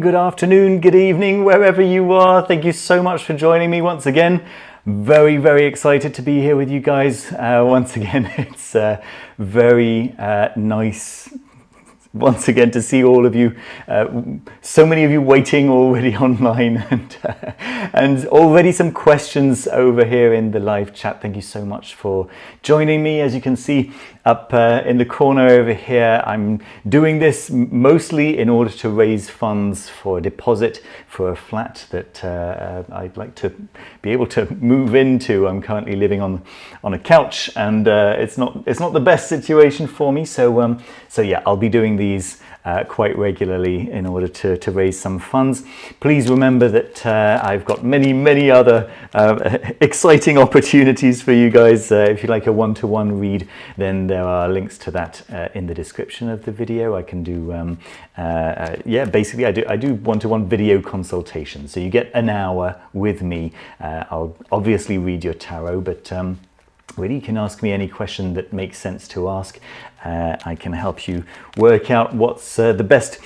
Good afternoon, good evening, wherever you are. Thank you so much for joining me once again. Very, very excited to be here with you guys. Once again, it's very nice once again to see all of you, so many of you waiting already online, and already some questions over here in the live chat. Thank you so much for joining me. As you can see up in the corner over here, I'm doing this mostly in order to raise funds for a deposit for a flat that I'd like to be able to move into. I'm currently living on a couch, and it's not the best situation for me. So yeah, I'll be doing these quite regularly in order to raise some funds. Please remember that I've got many other exciting opportunities for you guys. If you like a one-to-one read, then there are links to that in the description of the video. I can do yeah, basically I do one-to-one video consultations, so you get an hour with me. I'll obviously read your tarot, but really, you can ask me any question that makes sense to ask. I can help you work out what's the best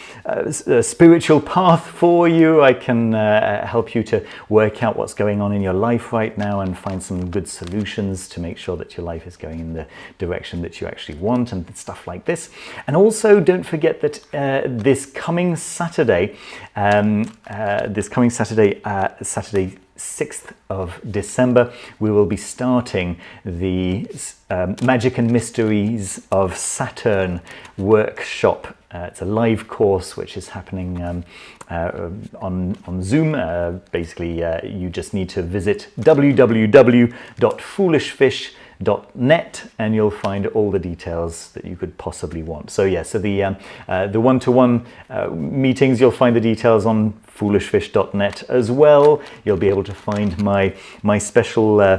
spiritual path for you. I can help you to work out what's going on in your life right now and find some good solutions to make sure that your life is going in the direction that you actually want, and stuff like this. And also, don't forget that this coming Saturday, Saturday 6th of December, we will be starting the Magic and Mysteries of Saturn workshop. It's a live course which is happening on Zoom. Basically, you just need to visit www.foolishfish.net and you'll find all the details that you could possibly want. So yeah, so the one-to-one meetings, you'll find the details on foolishfish.net as well. You'll be able to find my special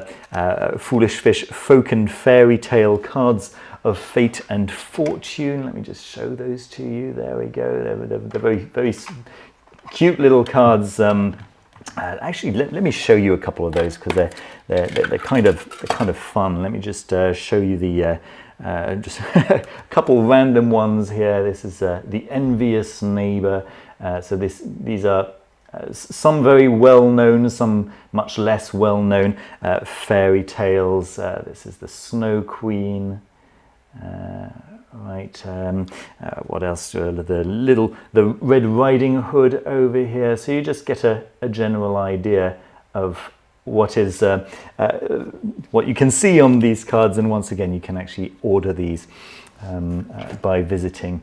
Foolish Fish folk and fairy tale cards of fate and fortune. Let me just show those to you. There we go. They're very cute little cards. Actually, let me show you a couple of those, because they're kind of fun. Let me just show you the just a couple random ones here. This is the Envious Neighbor. So these are some very well known, some much less well known fairy tales. This is the Snow Queen. Right, what else? The Red Riding Hood over here. So you just get a general idea of what is what you can see on these cards, and once again, you can actually order these by visiting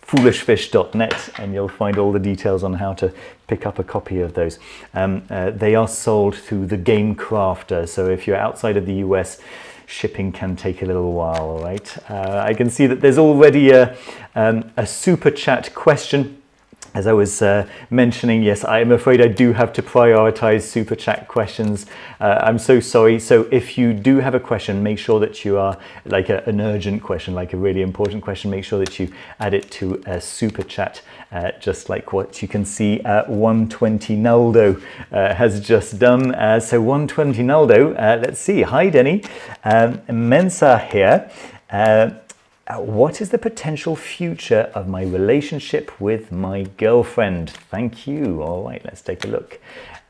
foolishfish.net, and you'll find all the details on how to pick up a copy of those. They are sold through the Game Crafter, so if you're outside of the US, shipping can take a little while. All right, I can see that there's already a super chat question. As I was mentioning, yes, I am afraid I do have to prioritize super chat questions. I'm so sorry. So if you do have a question, make sure that you are like an urgent question, like a really important question. Make sure that you add it to a super chat, just like what you can see 120 Naldo has just done. So 120 Naldo, let's see. Hi, Denny. Mensa here. What is the potential future of my relationship with my girlfriend? Thank you. All right, let's take a look.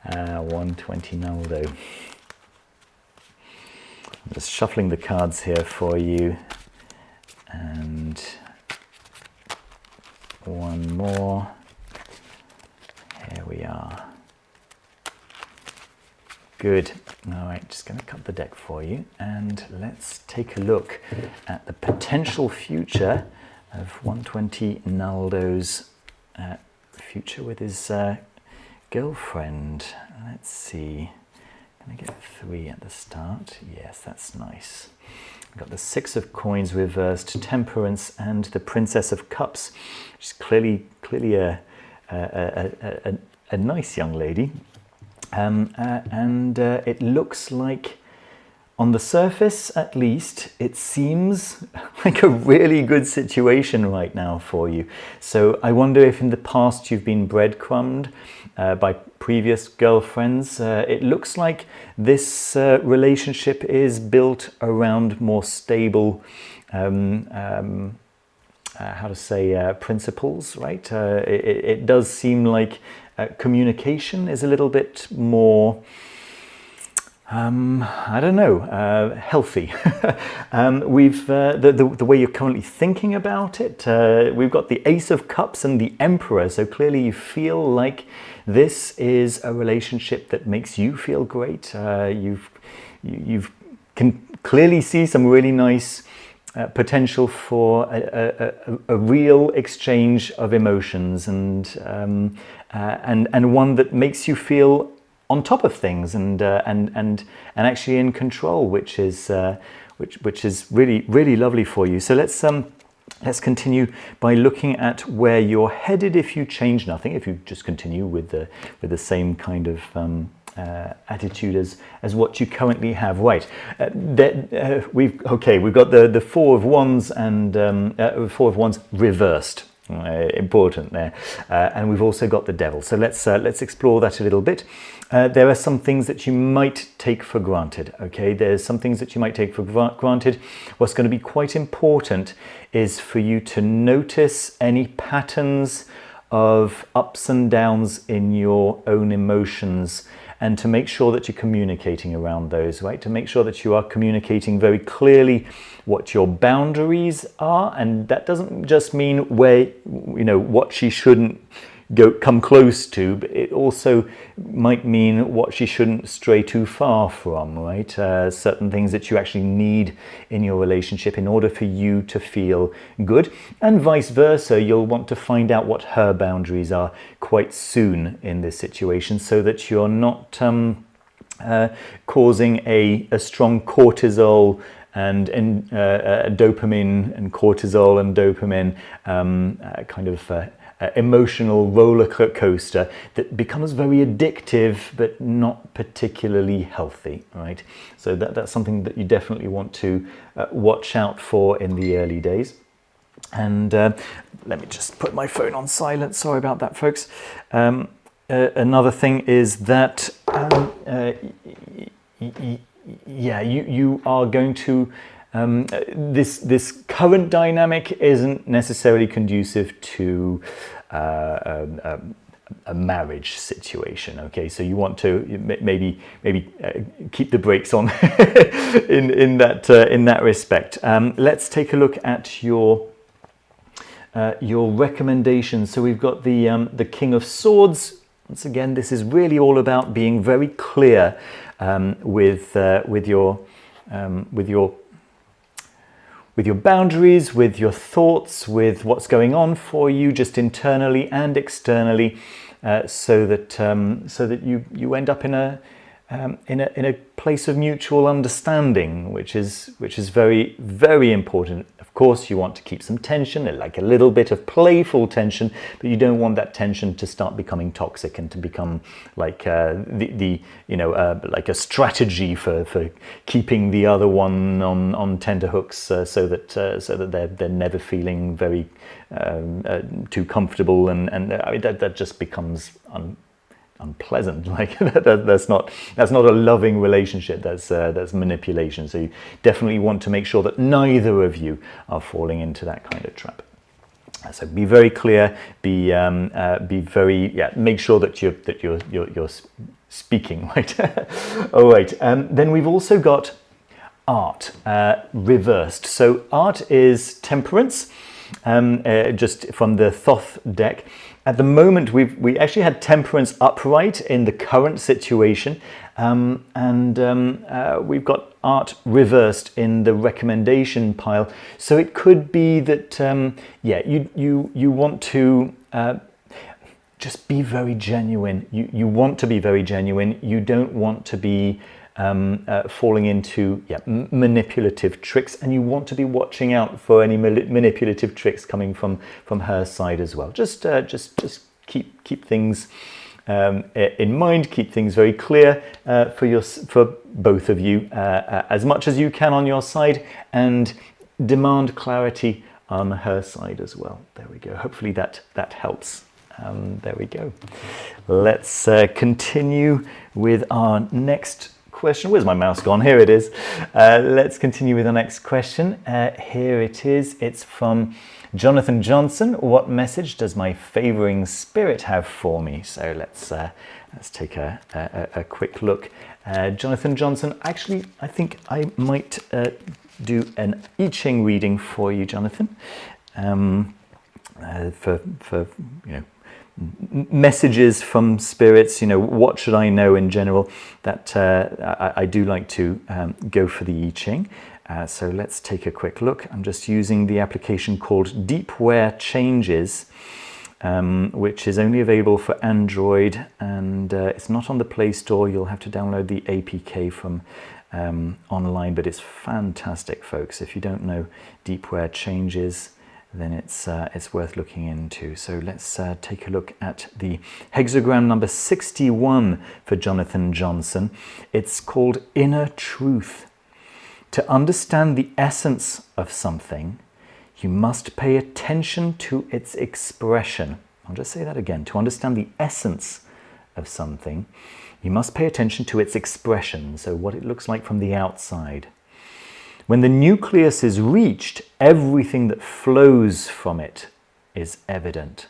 120 Naldo. I'm just shuffling the cards here for you. And one more. Here we are. Good. All right, just going to cut the deck for you, and let's take a look at the potential future of 120 Naldo's future with his girlfriend. Let's see. Can I get 3 at the start? Yes, that's nice. I've got the 6 of Coins reversed, Temperance, and the Princess of Cups. She's clearly a nice young lady. And it looks like, on the surface at least, it seems like a really good situation right now for you. So I wonder if in the past you've been breadcrumbed by previous girlfriends. It looks like this relationship is built around more stable how to say, principles, right? It does seem like communication is a little bit more, I don't know, healthy. We've the way you're currently thinking about it. We've got the Ace of Cups and the Emperor. So clearly, you feel like this is a relationship that makes you feel great. You've can clearly see some really nice potential for a real exchange of emotions, and one that makes you feel on top of things and actually in control, which is really lovely for you. So let's continue by looking at where you're headed if you change nothing, if you just continue with the same kind of attitude as what you currently have. Right, we've got the Four of Wands and Four of Wands reversed. Important there, and we've also got the Devil. So let's explore that a little bit. There are some things that you might take for granted. Okay, there's some things that you might take for granted. What's going to be quite important is for you to notice any patterns of ups and downs in your own emotions, and to make sure that you're communicating around those, right? To make sure that you are communicating very clearly what your boundaries are, and that doesn't just mean where, what she shouldn't come close to, but it also might mean what she shouldn't stray too far from, right? Certain things that you actually need in your relationship in order for you to feel good, and vice versa. You'll want to find out what her boundaries are quite soon in this situation, so that you're not causing a strong cortisol and dopamine and cortisol and dopamine kind of emotional roller coaster that becomes very addictive but not particularly healthy, right? So that's something that you definitely want to watch out for in the early days. And let me just put my phone on silent. Sorry about that, folks. Another thing is that you are going to this current dynamic isn't necessarily conducive to a marriage situation. Okay, so you want to maybe keep the brakes on in that respect. Let's take a look at your recommendations. So we've got the King of Swords. Once again, this is really all about being very clear with your boundaries, with your thoughts, with what's going on for you, just internally and externally, so that you end up in a place of mutual understanding, which is very, very important. Of course, you want to keep some tension, like a little bit of playful tension, but you don't want that tension to start becoming toxic and to become like like a strategy for keeping the other one on tenterhooks, so that they're never feeling very too comfortable, and that just becomes unpleasant. Like that's not a loving relationship. That's manipulation. So you definitely want to make sure that neither of you are falling into that kind of trap. So be very clear. Be very make sure that you're speaking right. All right. Then we've also got art reversed. So art is temperance. Just from the Thoth deck. At the moment, we actually had temperance upright in the current situation, and we've got art reversed in the recommendation pile. So it could be that you want to just be very genuine. You want to be very genuine. You don't want to be falling into manipulative tricks, and you want to be watching out for any manipulative tricks coming from her side as well. Just keep things in mind. Keep things very clear for both of you as much as you can on your side, and demand clarity on her side as well. There we go. Hopefully that helps. There we go. Let's continue with our next question. Where's my mouse gone? Here it is. Let's continue with the next question. Here it is. It's from Jonathan Johnson, what message does my favouring spirit have for me? So let's take a quick look. Jonathan Johnson, actually, I think I might do an I Ching reading for you, Jonathan, for messages from spirits. What should I know in general? That I do like to go for the I Ching. So let's take a quick look. I'm just using the application called Deepware Changes, which is only available for Android, and it's not on the Play Store. You'll have to download the APK from online, but it's fantastic, folks. If you don't know Deepware Changes, then it's worth looking into. So let's take a look at the hexagram number 61 for Jonathan Johnson. It's called Inner Truth. To understand the essence of something, you must pay attention to its expression. I'll just say that again. To understand the essence of something, you must pay attention to its expression, so what it looks like from the outside. When the nucleus is reached, everything that flows from it is evident.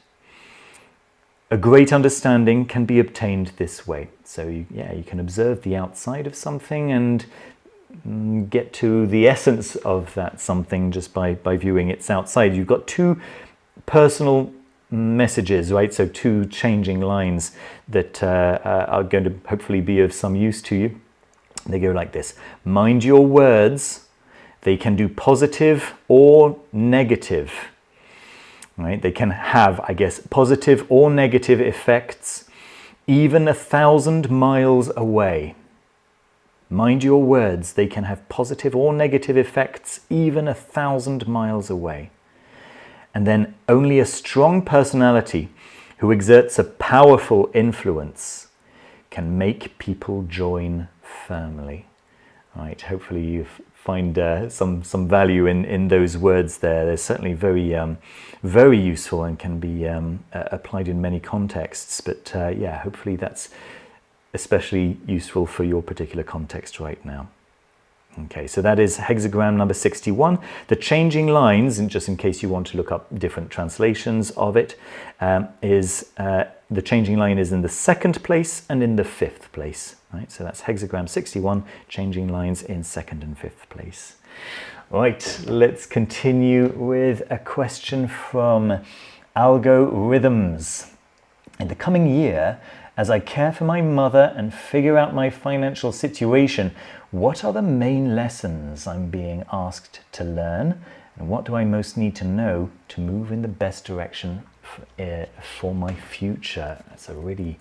A great understanding can be obtained this way. So you can observe the outside of something and get to the essence of that something just by viewing its outside. You've got two personal messages, right? So two changing lines that are going to hopefully be of some use to you. They go like this: mind your words, they can do positive or negative, right? They can have, I guess, positive or negative effects even 1,000 miles away. Mind your words, they can have positive or negative effects even 1,000 miles away. And then only a strong personality who exerts a powerful influence can make people join firmly. Right, hopefully you find some value in those words there. They're certainly very useful and can be applied in many contexts. But hopefully that's especially useful for your particular context right now. Okay, so that is hexagram number 61. The changing lines, and just in case you want to look up different translations of it, the changing line is in the 2nd place and in the 5th place. Right, so that's hexagram 61, changing lines in 2nd and 5th place. Right, let's continue with a question from Algorithms. In the coming year, as I care for my mother and figure out my financial situation, what are the main lessons I'm being asked to learn? And what do I most need to know to move in the best direction for my future? That's a really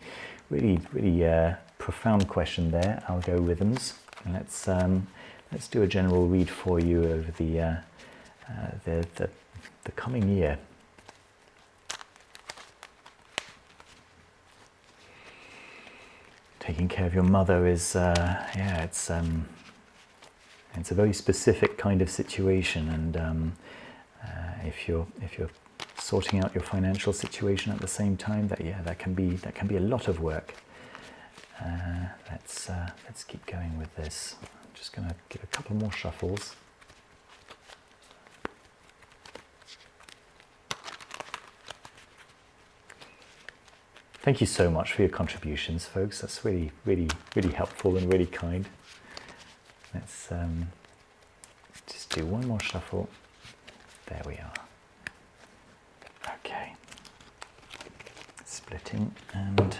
profound question there, Algorithms. And let's do a general read for you over the coming year. Taking care of your mother is, it's a very specific kind of situation, and if you're sorting out your financial situation at the same time, that can be a lot of work. Let's keep going with this. I'm just going to give a couple more shuffles. Thank you so much for your contributions, folks. That's really helpful and really kind. Let's just do one more shuffle. There we are. Okay. Splitting, and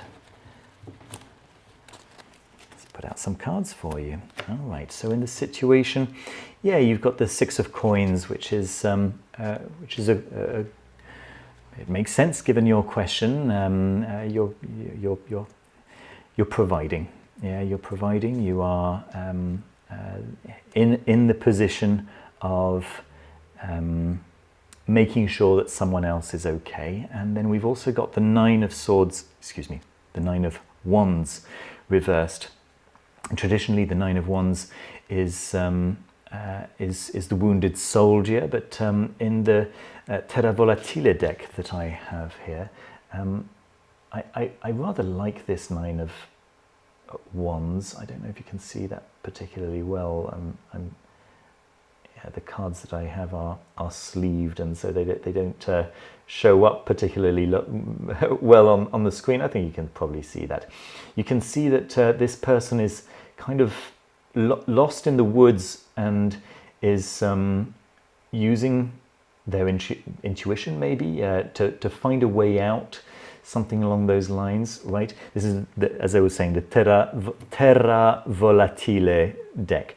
let's put out some cards for you. All right. So in the situation, you've got the 6 of coins, which is it makes sense given your question. You're providing. You're providing. You are in the position of making sure that someone else is okay. And then we've also got the 9 of Swords. The 9 of Wands reversed. And traditionally, the 9 of Wands is the wounded soldier, but in the Terra Volatile deck that I have here, I rather like this 9 of Wands. I don't know if you can see that particularly well. the cards that I have are sleeved, and so they don't show up particularly well on the screen. I think you can probably see that. You can see that this person is kind of lost in the woods and is using their intuition maybe to find a way out, something along those lines, right? This is, as I was saying, the Terra Volatile deck.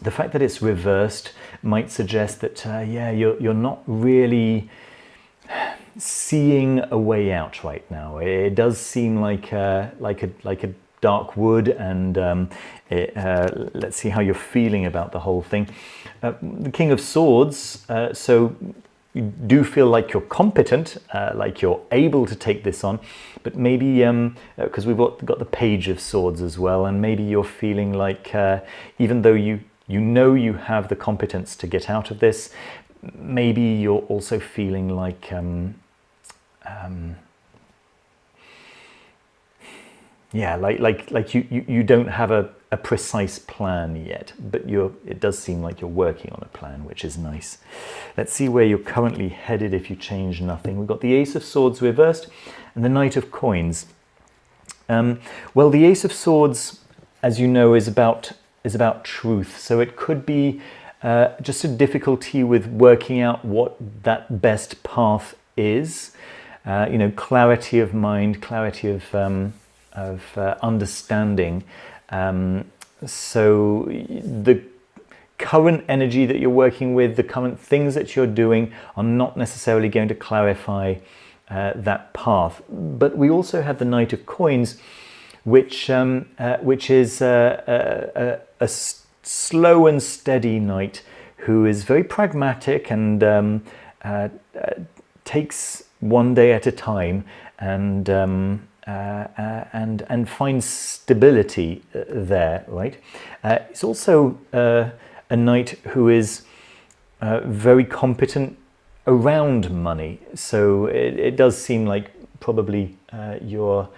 The fact that it's reversed might suggest that, yeah, you're not really seeing a way out right now. It does seem like a dark wood, and let's see how you're feeling about the whole thing. The King of Swords, so you do feel like you're competent, like you're able to take this on, but maybe because we've got the Page of Swords as well, and maybe you're feeling like even though you know you have the competence to get out of this, maybe you're also feeling like yeah, like you don't have a precise plan yet, but it does seem like you're working on a plan, which is nice. Let's see where you're currently headed if you change nothing. We've got the Ace of Swords reversed and the Knight of Coins. Well, the Ace of Swords, as you know, is about truth, so it could be just a difficulty with working out what that best path is. You know, clarity of mind, clarity of understanding. So the current energy that you're working with, the current things that you're doing are not necessarily going to clarify that path. But we also have the Knight of Coins, which is a slow and steady knight who is very pragmatic and takes one day at a time and finds stability there, right? It's also a knight who is very competent around money, so it does seem like probably you're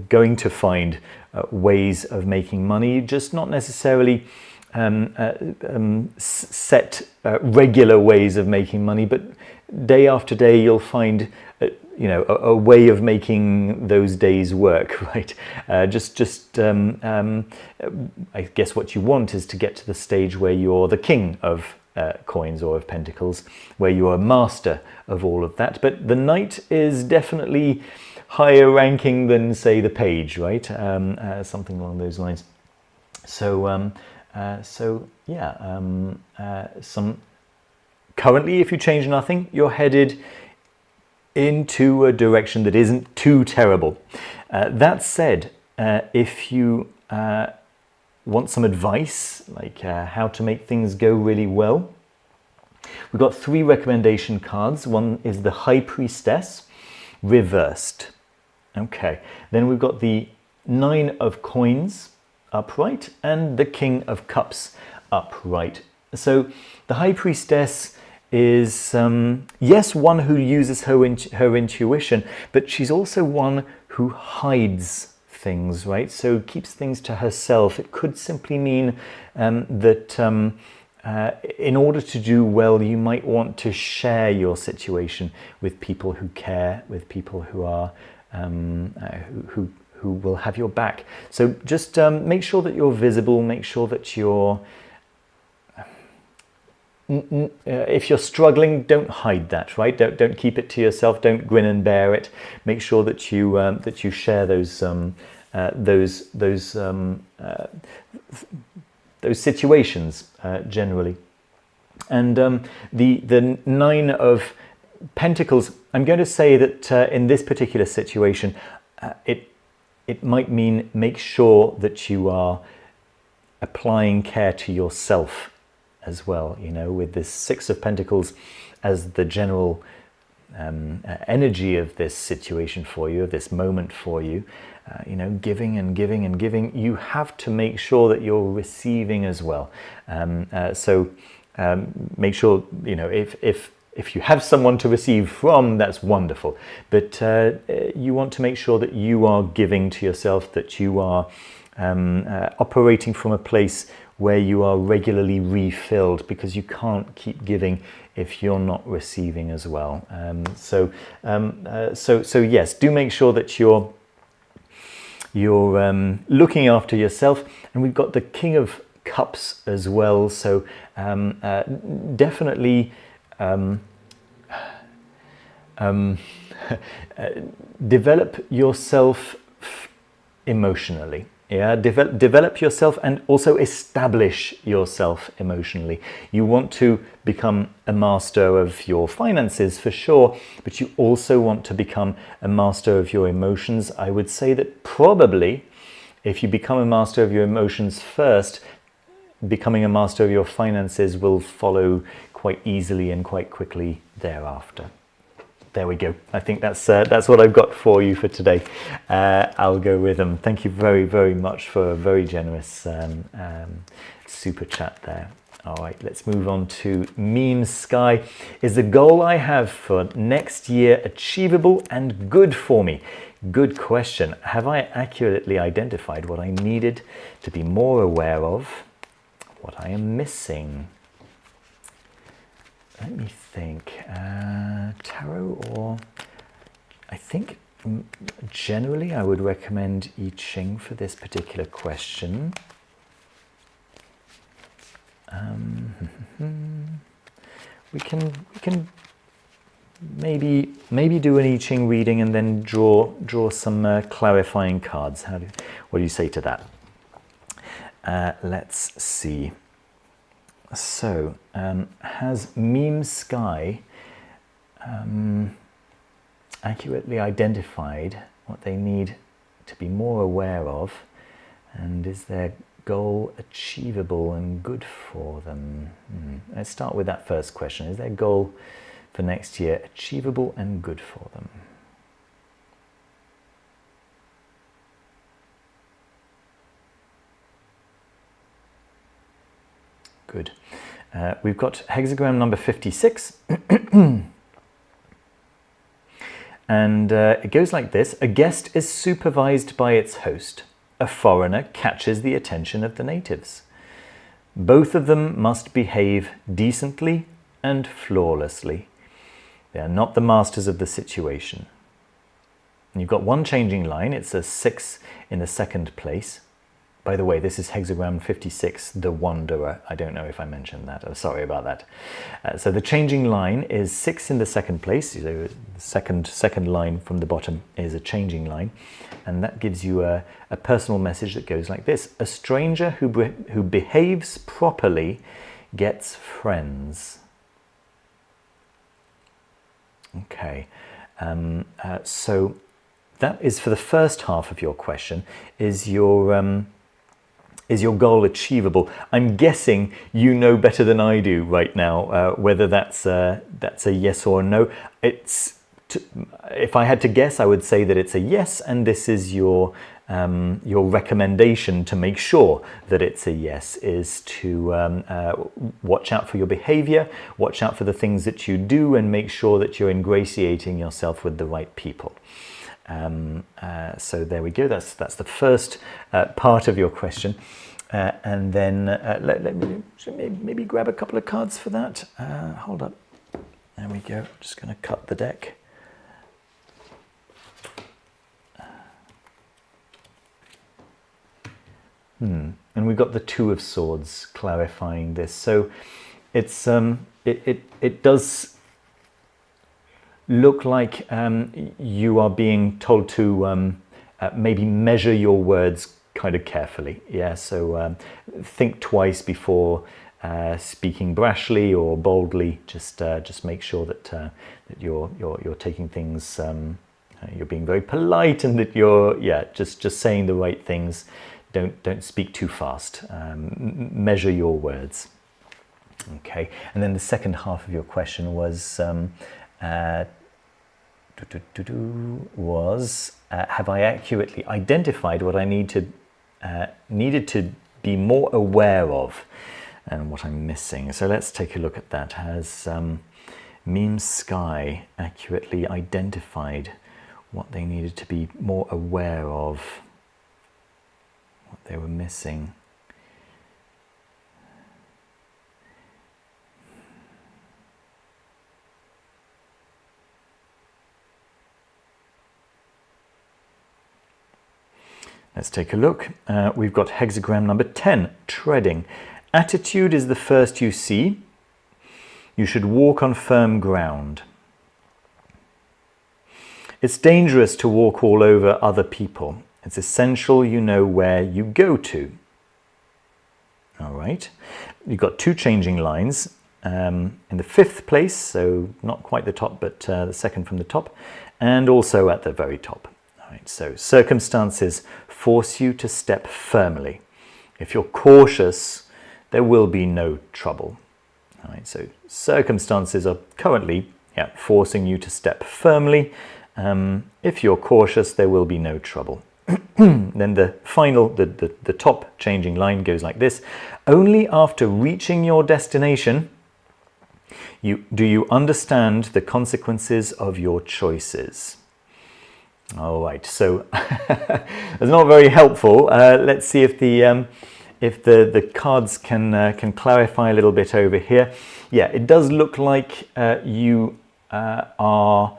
going to find ways of making money, just not necessarily set regular ways of making money, but day after day you'll find you know, a way of making those days work, right? I guess what you want is to get to the stage where you're the king of coins or of pentacles, where you're a master of all of that. But the knight is definitely higher ranking than, say, the page, right? Something along those lines. So, currently, if you change nothing, you're headed into a direction that isn't too terrible. That said, if you want some advice, like how to make things go really well, we've got 3 recommendation cards. One is the High Priestess, reversed. Okay, then we've got the 9 of Coins, upright, and the King of Cups, upright. So the High Priestess is, yes, one who uses her intuition, but she's also one who hides things, right? So keeps things to herself. It could simply mean that in order to do well, you might want to share your situation with people who care, with people who are who will have your back. So just make sure that you're visible, make sure that you're if you're struggling, don't hide that, right? Don't keep it to yourself. Don't grin and bear it. Make sure that you share those situations generally. And the 9 of Pentacles, I'm going to say that in this particular situation, it might mean make sure that you are applying care to yourself as well, you know, with this 6 of Pentacles as the general energy of this situation for you, of this moment for you, you know, giving and giving and giving. You have to make sure that you're receiving as well. So make sure, you know, if you have someone to receive from, that's wonderful. But you want to make sure that you are giving to yourself, that you are operating from a place where you are regularly refilled, because you can't keep giving if you're not receiving as well. So yes, do make sure that you're looking after yourself. And we've got the King of Cups as well, so definitely develop yourself emotionally. Yeah, develop yourself and also establish yourself emotionally. You want to become a master of your finances for sure, but you also want to become a master of your emotions. I would say that probably if you become a master of your emotions first, becoming a master of your finances will follow quite easily and quite quickly thereafter. There we go. I think that's what I've got for you for today. Algorithm. Thank you very, very much for a very generous super chat there. All right, let's move on to Meme Sky. Is the goal I have for next year achievable and good for me? Good question. Have I accurately identified what I needed to be more aware of? What I am missing? Let me think. Tarot, or I think generally I would recommend I Ching for this particular question. We can maybe do an I Ching reading and then draw some clarifying cards. What do you say to that? Let's see. So, has Meme Sky accurately identified what they need to be more aware of, and is their goal achievable and good for them? Let's start with that first question. Is their goal for next year achievable and good for them? Good. We've got hexagram number 56. And it goes like this. A guest is supervised by its host. A foreigner catches the attention of the natives. Both of them must behave decently and flawlessly. They are not the masters of the situation. And you've got one changing line. It's a 6 in the second place. By the way, this is hexagram 56, the Wanderer. I don't know if I mentioned that. I'm sorry about that. So the changing line is 6 in the second place. So the second line from the bottom is a changing line. And that gives you a personal message that goes like this. A stranger who behaves properly gets friends. Okay. So that is for the first half of your question. Is your goal achievable? I'm guessing you know better than I do right now whether that's a yes or a no. If I had to guess, I would say that it's a yes, and this is your recommendation to make sure that it's a yes, is to watch out for your behavior, watch out for the things that you do, and make sure that you're ingratiating yourself with the right people. So there we go. That's the first part of your question, and then let me maybe grab a couple of cards for that. Hold up. There we go. Just going to cut the deck. And we've got the Two of Swords clarifying this. So it's it does look like you are being told to maybe measure your words kind of carefully. Yeah, so think twice before speaking brashly or boldly. Just make sure that you're taking things. You're being very polite, and that you're just saying the right things. Don't speak too fast. Measure your words. Okay, and then the second half of your question was. Have I accurately identified what I needed to be more aware of, and what I'm missing? So let's take a look at that. Has Meme Sky accurately identified what they needed to be more aware of, what they were missing? Let's take a look. We've got hexagram number 10, treading. Attitude is the first you see. You should walk on firm ground. It's dangerous to walk all over other people. It's essential you know where you go to. All right. You've got two changing lines. In the 5th place, so not quite the top, but the second from the top, and also at the very top. All right, so circumstances force you to step firmly. If you're cautious, there will be no trouble. All right, so circumstances are currently forcing you to step firmly. If you're cautious, there will be no trouble. Then the final, the top changing line goes like this. Only after reaching your destination do you understand the consequences of your choices. All right, so it's not very helpful. Let's see if the cards can clarify a little bit over here. Yeah, it does look like you are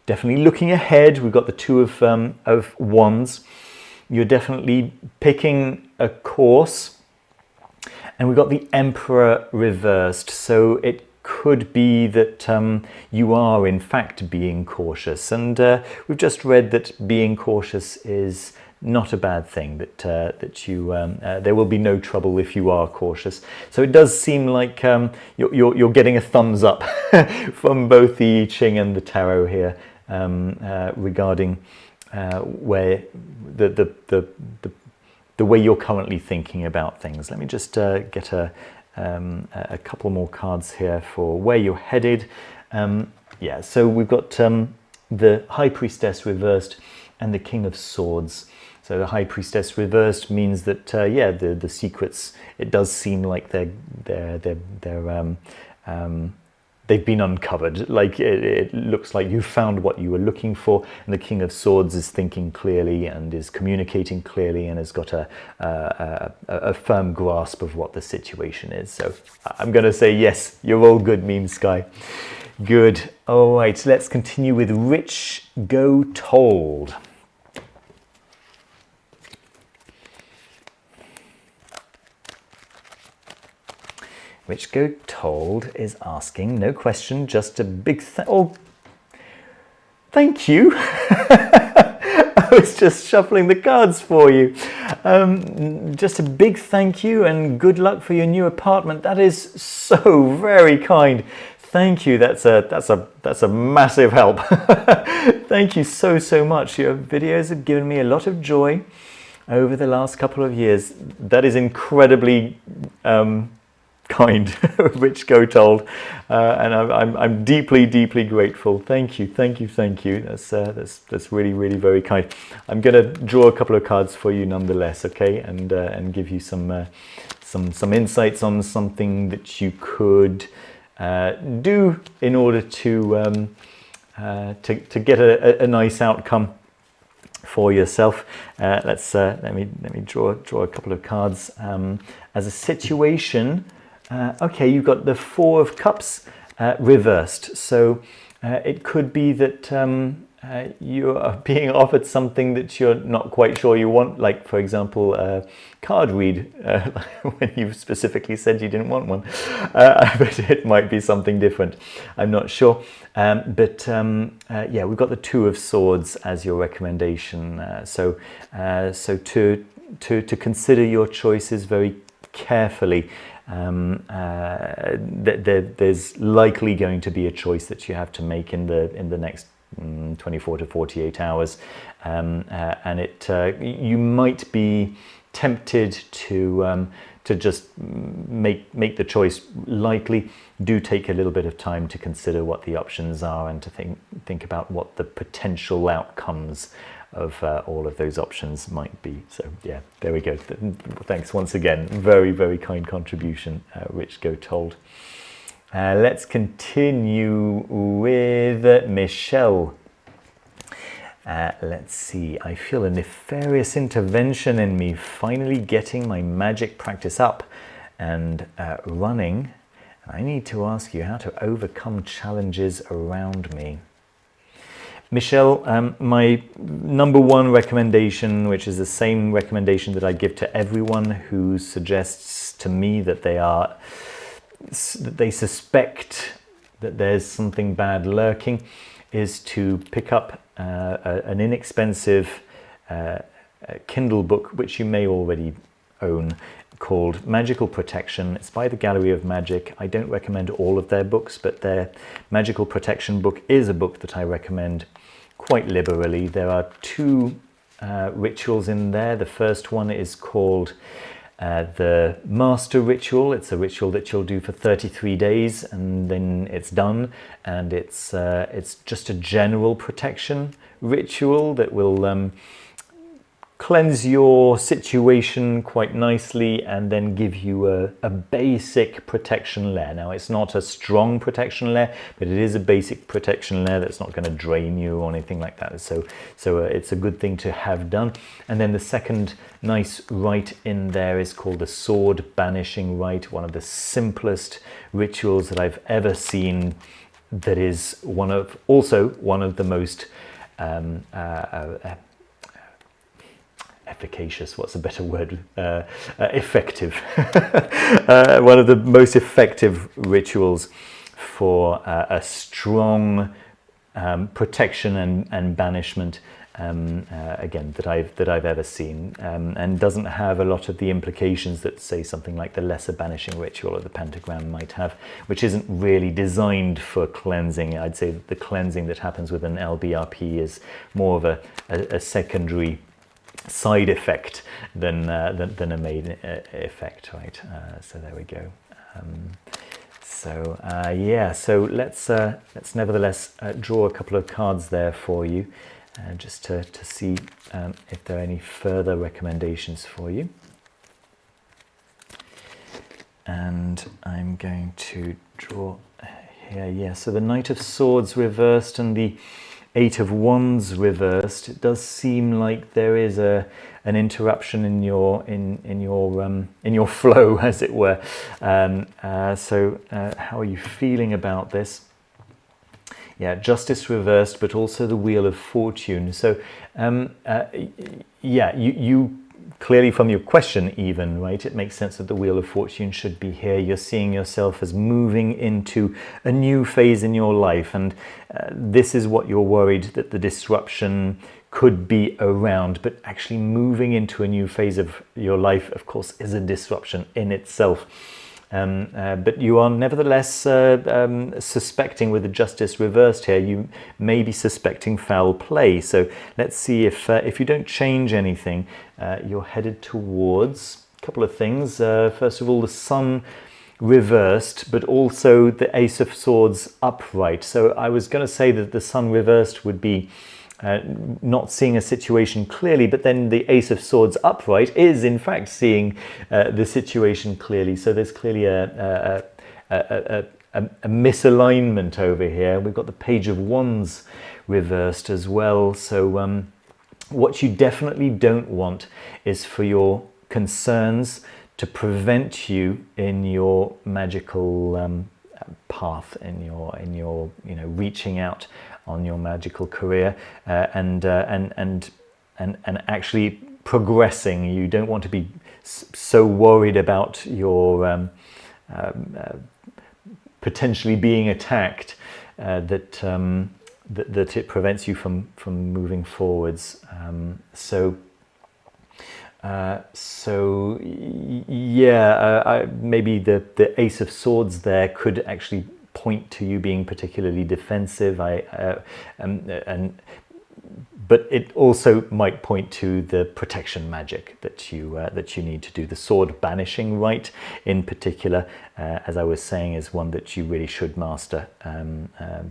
definitely looking ahead. We've got the 2 of wands. You're definitely picking a course, and we've got the Emperor reversed. So it could be that you are in fact being cautious, and we've just read that being cautious is not a bad thing, that you there will be no trouble if you are cautious. So it does seem like you're getting a thumbs up from both the I Ching and the Tarot here regarding where the way you're currently thinking about things. Let me just get a couple more cards here for where you're headed. Yeah, so we've got the High Priestess reversed and the King of Swords. So the High Priestess reversed means that yeah, the secrets, it does seem like they've been uncovered. Like it looks like you found what you were looking for, and the King of Swords is thinking clearly and is communicating clearly and has got a firm grasp of what the situation is. So I'm going to say yes, you're all good, Meme Sky. Good. All right, let's continue with Rich Go Told. Rich Go Told is asking, no question, just a big thank you. I was just shuffling the cards for you. Just a big thank you and good luck for your new apartment. That is so very kind. Thank you. That's a massive help. Thank you so much. Your videos have given me a lot of joy over the last couple of years. That is incredibly kind, Rich Go Told, and I'm deeply grateful. Thank you. That's really very kind. I'm going to draw a couple of cards for you nonetheless, okay, and give you some insights on something that you could do in order to get a nice outcome for yourself. Let me draw a couple of cards as a situation. Okay, you've got the 4 of Cups reversed. So it could be that you are being offered something that you're not quite sure you want, like, for example, a card read, when you specifically said you didn't want one. But it might be something different. I'm not sure. Yeah, we've got the 2 of Swords as your recommendation. So to consider your choices very carefully. There's likely going to be a choice that you have to make in the next 24 to 48 hours, and you might be tempted to just make the choice lightly. Do take a little bit of time to consider what the options are and to think about what the potential outcomes of all of those options might be. So yeah, there we go. Thanks once again. Very kind contribution, Rich Go Told. Let's continue with Michelle. Let's see. I feel a nefarious intervention in me finally getting my magic practice up and running. I need to ask you how to overcome challenges around me. Michelle, my number one recommendation, which is the same recommendation that I give to everyone who suggests to me that they suspect that there's something bad lurking, is to pick up an inexpensive Kindle book, which you may already own, called Magical Protection. It's by the Gallery of Magic. I don't recommend all of their books, but their Magical Protection book is a book that I recommend quite liberally. There are two rituals in there. The first one is called the Master Ritual. It's a ritual that you'll do for 33 days and then it's done, and it's just a general protection ritual that will cleanse your situation quite nicely and then give you a basic protection layer. Now, it's not a strong protection layer, but it is a basic protection layer that's not going to drain you or anything like that. So it's a good thing to have done. And then the second nice rite in there is called the Sword Banishing Rite, one of the simplest rituals that I've ever seen, that is also one of the most efficacious, what's a better word, effective one of the most effective rituals for a strong protection and banishment, again, that I've ever seen, and doesn't have a lot of the implications that, say, something like the Lesser Banishing Ritual or the Pentagram might have, which isn't really designed for cleansing. I'd say that the cleansing that happens with an LBRP is more of a secondary side effect than a main effect, right? So there we go. Yeah, so let's nevertheless draw a couple of cards there for you, just to see if there are any further recommendations for you. And I'm going to draw here. Yeah, so the Knight of Swords reversed and the Eight of Wands reversed. It does seem like there is an interruption in your flow, as it were. So how are you feeling about this? Yeah, Justice reversed, but also the Wheel of Fortune. So yeah, you clearly, from your question even, right, it makes sense that the Wheel of Fortune should be here. You're seeing yourself as moving into a new phase in your life, and this is what you're worried that the disruption could be around. But actually moving into a new phase of your life, of course, is a disruption in itself. But you are nevertheless suspecting, with the Justice reversed here, you may be suspecting foul play. So let's see if you don't change anything, you're headed towards a couple of things. First of all, the Sun reversed, but also the Ace of Swords upright. So I was going to say that the Sun reversed would be not seeing a situation clearly, but then the Ace of Swords upright is in fact seeing the situation clearly. So there's clearly a misalignment over here. We've got the Page of Wands reversed as well. So what you definitely don't want is for your concerns to prevent you in your magical path, in your reaching out on your magical career, and actually progressing. You don't want to be so worried about your potentially being attacked that it prevents you from moving forwards. So yeah, maybe the Ace of Swords there could actually point to you being particularly defensive, but it also might point to the protection magic that you need to do. The Sword Banishing Rite in particular, as I was saying, is one that you really should master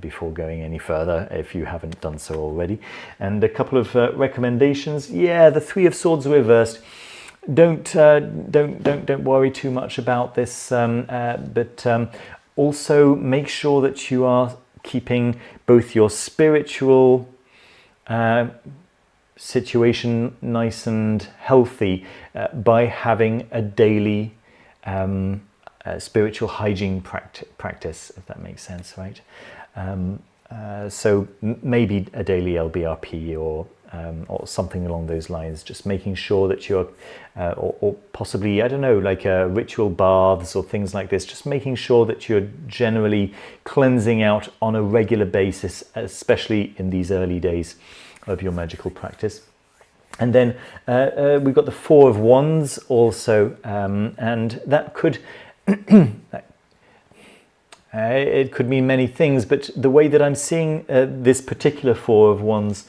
before going any further, if you haven't done so already. And a couple of recommendations. Yeah, the Three of Swords reversed. Don't worry too much about this, but also make sure that you are keeping both your spiritual situation nice and healthy by having a daily spiritual hygiene practice, if that makes sense, right? So maybe a daily LBRP or something along those lines, just making sure that you're, or possibly, I don't know, like ritual baths or things like this, just making sure that you're generally cleansing out on a regular basis, especially in these early days of your magical practice. And then we've got the Four of Wands also, and that could it could mean many things, but the way that I'm seeing this particular Four of Wands,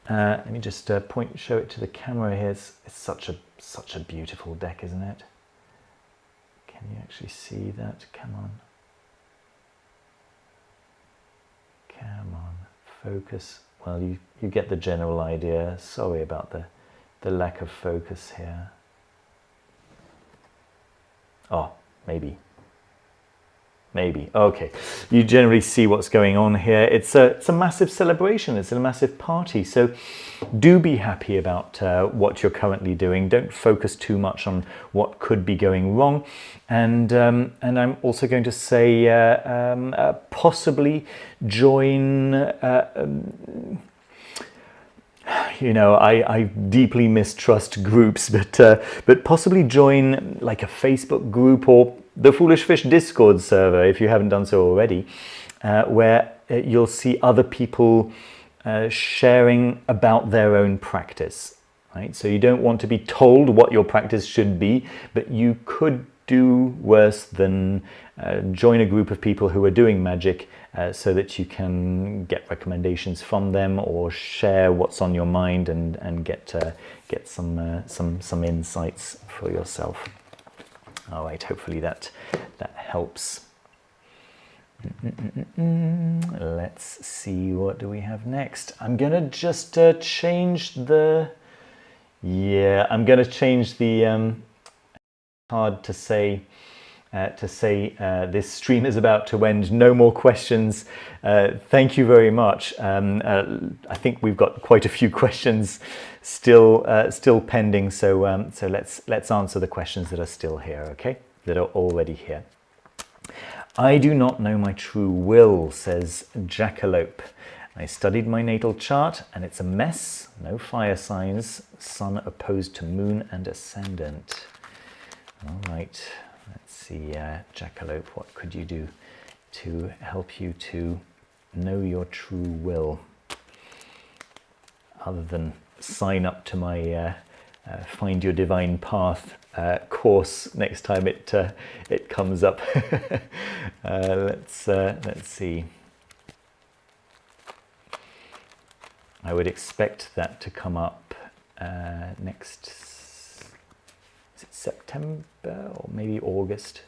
let me just show it to the camera here. It's such a beautiful deck, isn't it? Can you actually see that? Come on, focus. Well, you get the general idea. Sorry about the lack of focus here. Oh, maybe. Okay, you generally see what's going on here. It's a massive celebration, it's a massive party, so do be happy about what you're currently doing. Don't focus too much on what could be going wrong. And I'm also going to say possibly join you know, I deeply mistrust groups, but possibly join like a Facebook group or the Foolish Fish Discord server if you haven't done so already, where you'll see other people sharing about their own practice, right? So you don't want to be told what your practice should be, but you could do worse than join a group of people who are doing magic so that you can get recommendations from them or share what's on your mind and get some insights for yourself. All right, hopefully that helps. Let's see, what do we have next? I'm gonna just change the card to say this stream is about to end. No more questions. Thank you very much. I think we've got quite a few questions still pending. So let's answer the questions that are still here. Okay, that are already here. I do not know my true will, says Jackalope. I studied my natal chart and it's a mess. No fire signs. Sun opposed to moon and ascendant. All right. Let's see, Jackalope, what could you do to help you to know your true will? Other than sign up to my Find Your Divine Path course next time it comes up. Let's see. I would expect that to come up next. Is it September or maybe August?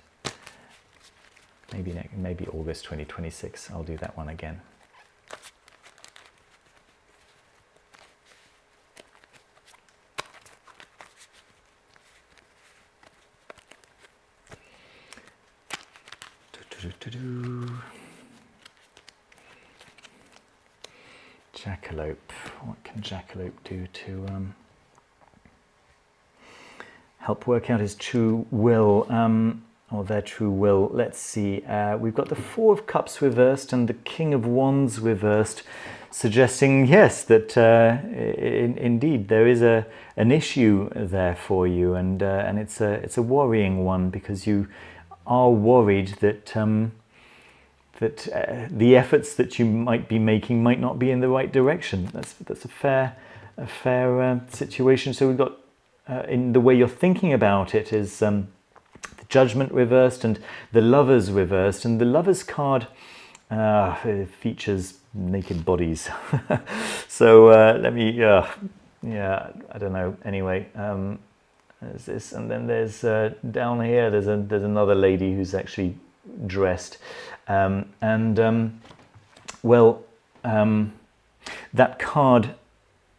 Maybe August 2026. I'll do that one again. Jackalope. What can Jackalope do to help work out his true will, or their true will? Let's see. We've got the Four of Cups reversed and the King of Wands reversed, suggesting, yes, that indeed there is an issue there for you, and it's a worrying one, because you are worried that the efforts that you might be making might not be in the right direction. That's a fair situation. So we've got in the way you're thinking about it is the Judgment reversed and the Lovers reversed, and the Lovers card features naked bodies. So let me I don't know. Anyway, there's this, and then there's down here there's another lady who's actually dressed, that card,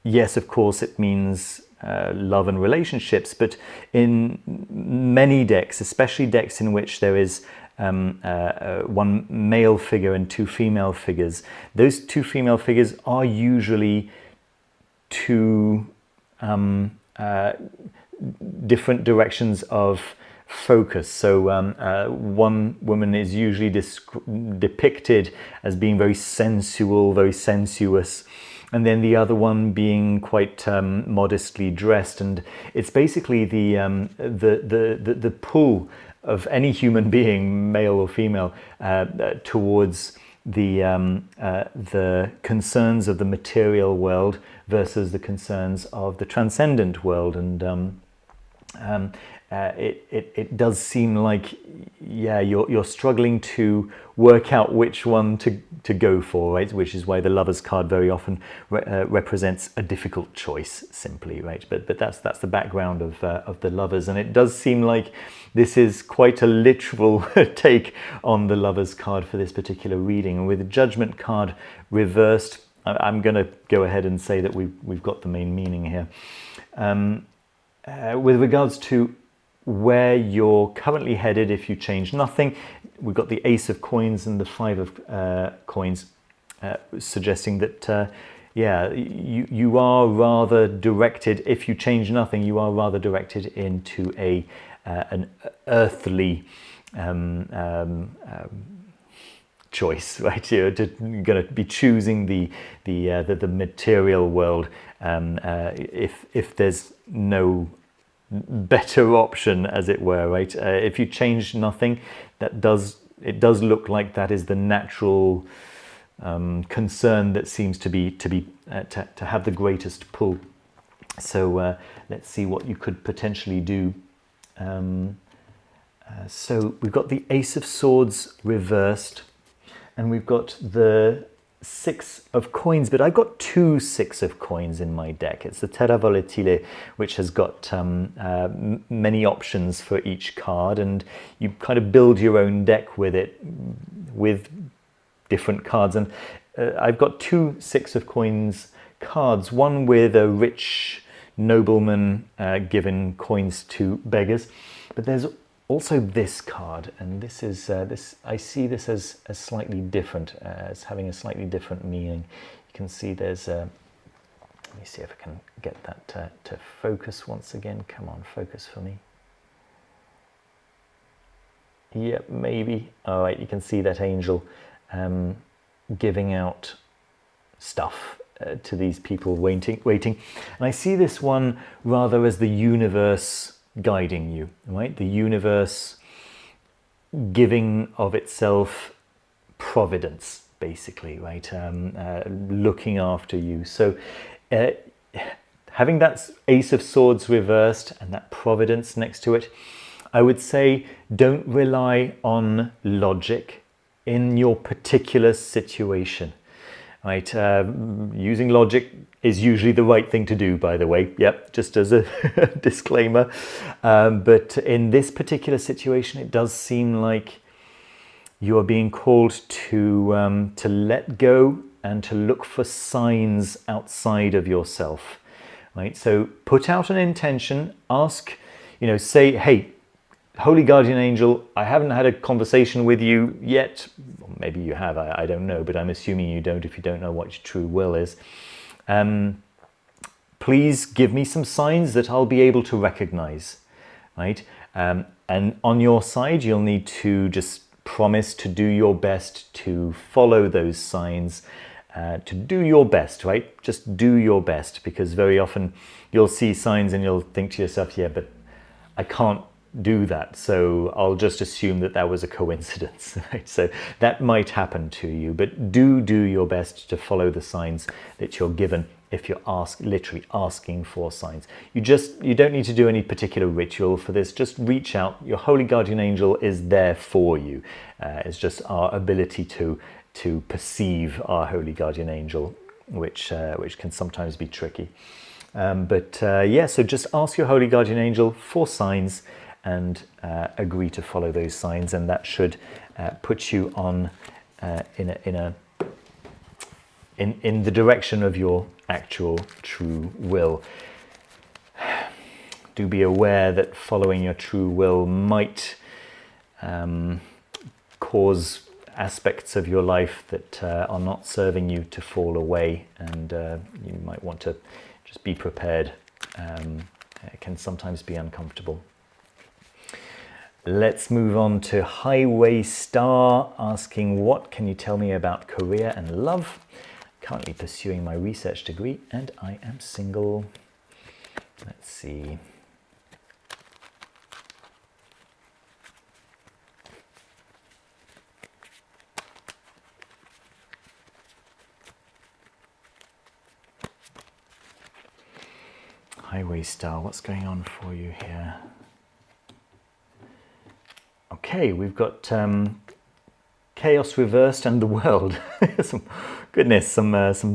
yes, of course it means love and relationships, but in many decks, especially decks in which there is one male figure and two female figures, those two female figures are usually two different directions of focus. So one woman is usually depicted as being very sensual, very sensuous, and then the other one being quite modestly dressed. And it's basically the pull of any human being, male or female, towards the concerns of the material world versus the concerns of the transcendent world. And it does seem like, yeah, you're struggling to work out which one to go for, right? Which is why the Lovers card very often represents a difficult choice, simply, right? But that's the background of the Lovers, and it does seem like this is quite a literal take on the Lovers card for this particular reading. And with the Judgment card reversed, I'm going to go ahead and say that we've got the main meaning here. With regards to where you're currently headed, if you change nothing, we've got the Ace of Coins and the Five of Coins, suggesting that yeah, you are rather directed. If you change nothing, you are rather directed into an earthly choice, right? You're going to be choosing the material world if there's no better option, as it were, right? If you change nothing, it does look like that is the natural concern that seems to have the greatest pull. So let's see what you could potentially do. So we've got the Ace of Swords reversed, and we've got the Six of Coins, but I've got two Six of Coins in my deck. It's the Terra Volatile, which has got many options for each card, and you kind of build your own deck with it, with different cards. And I've got two Six of Coins cards, one with a rich nobleman giving coins to beggars, but there's also this card, and this is I see this as slightly different, as having a slightly different meaning. You can see there's let me see if I can get that to focus once again. Come on, focus for me. Yep, maybe. All right, you can see that angel giving out stuff to these people waiting. And I see this one rather as the universe guiding you, right? The universe giving of itself providence, basically, right? Looking after you. So having that Ace of Swords reversed and that providence next to it, I would say don't rely on logic in your particular situation, right? Using logic is usually the right thing to do, by the way. Yep, just as a disclaimer. But in this particular situation, it does seem like you are being called to let go and to look for signs outside of yourself, right? So put out an intention, ask, say, hey, Holy Guardian Angel, I haven't had a conversation with you yet. Or maybe you have, I don't know, but I'm assuming you don't if you don't know what your true will is. Please give me some signs that I'll be able to recognize, right? And on your side, you'll need to just promise to do your best to follow those signs, to do your best, right? Just do your best, because very often you'll see signs and you'll think to yourself, yeah, but I can't do that, so I'll just assume that was a coincidence, right? So that might happen to you, but do your best to follow the signs that you're given if you're literally asking for signs. You don't need to do any particular ritual for this. Just reach out. Your Holy Guardian Angel is there for you. It's just our ability to perceive our Holy Guardian Angel, which can sometimes be tricky. Yeah, so just ask your Holy Guardian Angel for signs and agree to follow those signs, and that should put you on in the direction of your actual true will. Do be aware that following your true will might cause aspects of your life that are not serving you to fall away, and you might want to just be prepared. It can sometimes be uncomfortable. Let's move on to Highway Star, asking, what can you tell me about career and love? Currently pursuing my research degree and I am single. Let's see. Highway Star, what's going on for you here? Okay, we've got Chaos Reversed and the World. some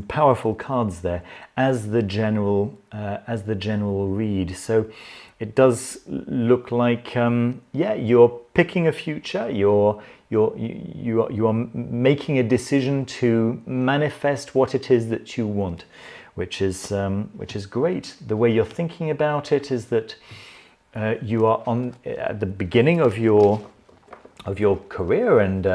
powerful cards there as the general read. So it does look like yeah, you're picking a future. You are making a decision to manifest what it is that you want, which is great. The way you're thinking about it is that you are at the beginning of your career, and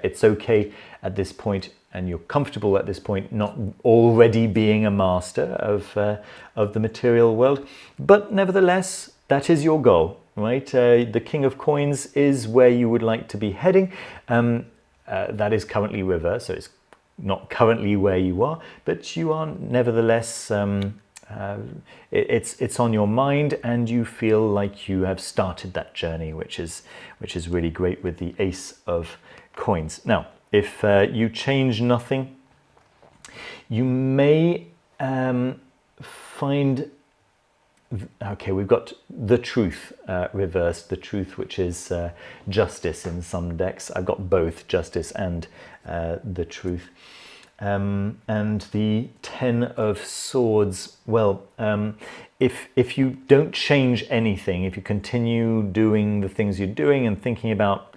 it's okay at this point, and you're comfortable at this point not already being a master of the material world, but nevertheless that is your goal, right? The King of Coins is where you would like to be heading. That is currently reversed, so it's not currently where you are, but you are nevertheless it's on your mind, and you feel like you have started that journey, which is really great with the Ace of Coins. Now, if you change nothing, you may find, okay, we've got the Truth reversed, the Truth, which is justice in some decks. I've got both Justice and the Truth. And the Ten of Swords, well, if you don't change anything, if you continue doing the things you're doing and thinking about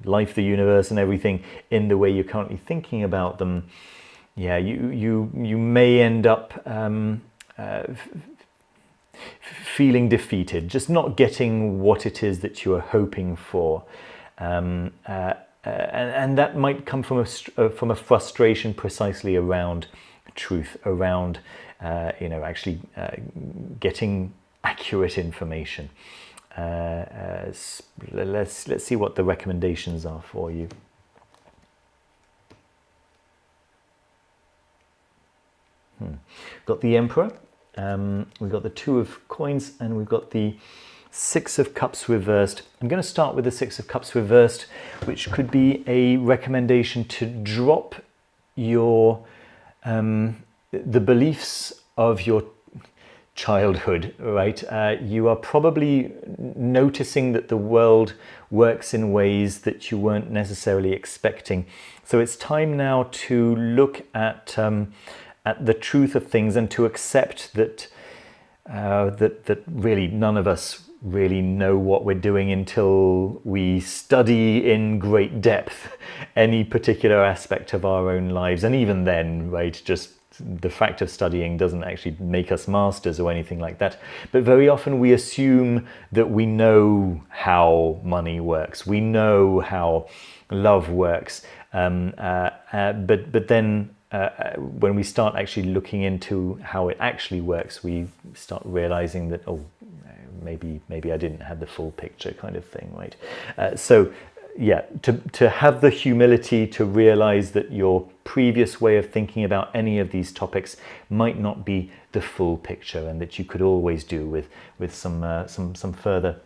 life, the universe and everything in the way you're currently thinking about them, yeah, you may end up feeling defeated, just not getting what it is that you are hoping for. And that might come from a frustration precisely around truth, around actually getting accurate information. Let's see what the recommendations are for you. Got the Emperor, we've got the Two of Coins, and we've got the Six of Cups reversed. I'm going to start with the Six of Cups reversed, which could be a recommendation to drop your the beliefs of your childhood, right? You are probably noticing that the world works in ways that you weren't necessarily expecting. So it's time now to look at the truth of things, and to accept that that really none of us really know what we're doing until we study in great depth any particular aspect of our own lives. And even then, right, just the fact of studying doesn't actually make us masters or anything like that. But very often we assume that we know how money works, we know how love works, but then when we start actually looking into how it actually works, we start realizing that, oh, maybe I didn't have the full picture, kind of thing, right? So yeah, to have the humility to realize that your previous way of thinking about any of these topics might not be the full picture, and that you could always do with some further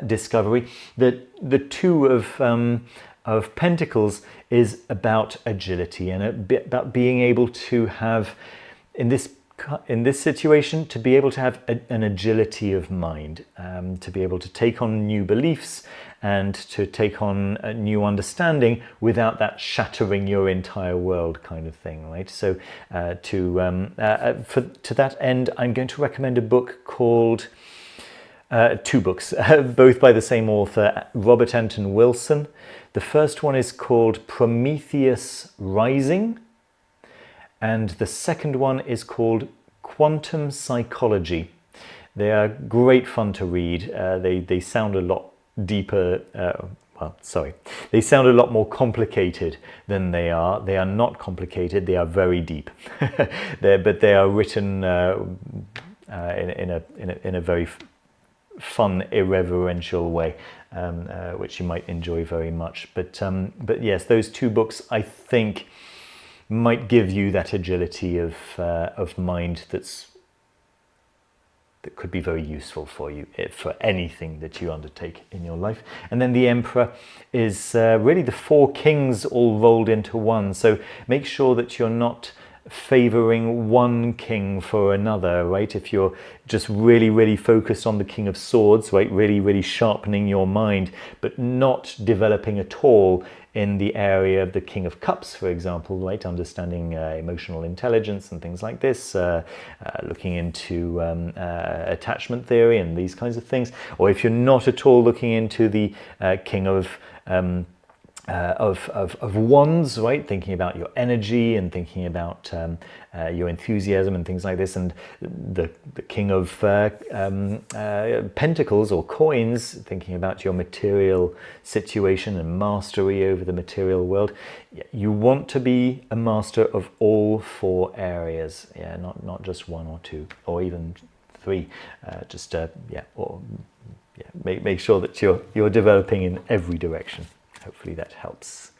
discovery. The Two of Pentacles is about agility, and a bit about being able to have, in this situation, to be able to have an agility of mind, to be able to take on new beliefs and to take on a new understanding without that shattering your entire world, kind of thing, right? So to that end, I'm going to recommend a book called two books, both by the same author, Robert Anton Wilson. The first one is called Prometheus Rising, and the second one is called Quantum Psychology. They are great fun to read. They sound a lot deeper, they sound a lot more complicated than they are. They are not complicated, they are very deep. But they are written in a very fun, irreverential way. which you might enjoy very much. But yes, those two books I think might give you that agility of mind that could be very useful for you for anything that you undertake in your life. And then the Emperor is really the four kings all rolled into one. So make sure that you're not favoring one king for another, right? If you're just really focused on the King of Swords, right, really sharpening your mind, but not developing at all in the area of the King of Cups, for example, right, understanding emotional intelligence and things like this, looking into attachment theory and these kinds of things, or if you're not at all looking into the King of wands, right, thinking about your energy and thinking about your enthusiasm and things like this, and the King of pentacles or coins, thinking about your material situation and mastery over the material world. You want to be a master of all four areas, yeah, not just one or two or even three, make sure that you're developing in every direction. Hopefully that helps.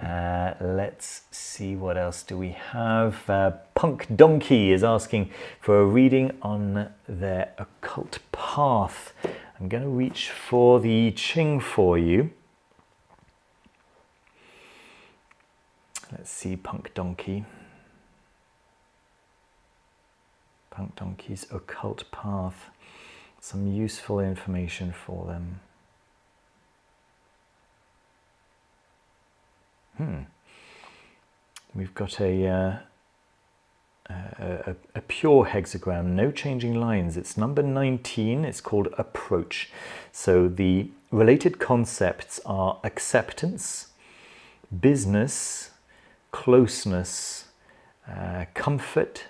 Let's see, what else do we have? Punk Donkey is asking for a reading on their occult path. I'm going to reach for the I Ching for you. Let's see, Punk Donkey. Punk Donkey's occult path. Some useful information for them. We've got a pure hexagram, no changing lines. It's number 19. It's called Approach. So the related concepts are acceptance, business, closeness, comfort,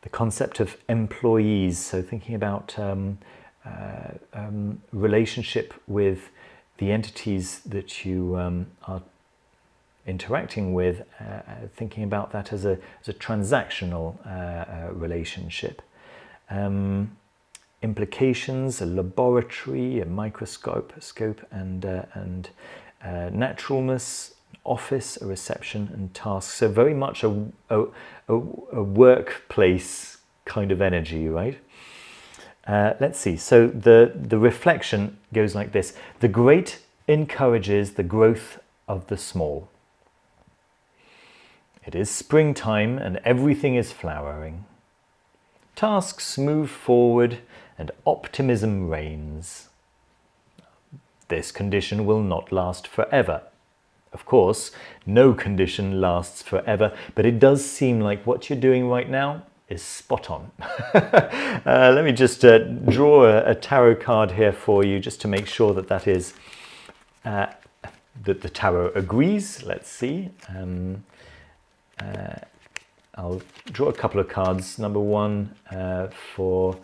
the concept of employees. So thinking about relationship with the entities that you are interacting with, thinking about that as a transactional relationship. Implications, a laboratory, a microscope, and naturalness, office, a reception, and task. So very much a workplace kind of energy, right? Let's see. So the reflection goes like this: the great encourages the growth of the small. It is springtime and everything is flowering. Tasks move forward and optimism reigns. This condition will not last forever. Of course, no condition lasts forever, but it does seem like what you're doing right now is spot on. Let me just draw a tarot card here for you, just to make sure that that is that the tarot agrees. Let's see. I'll draw a couple of cards. Number one for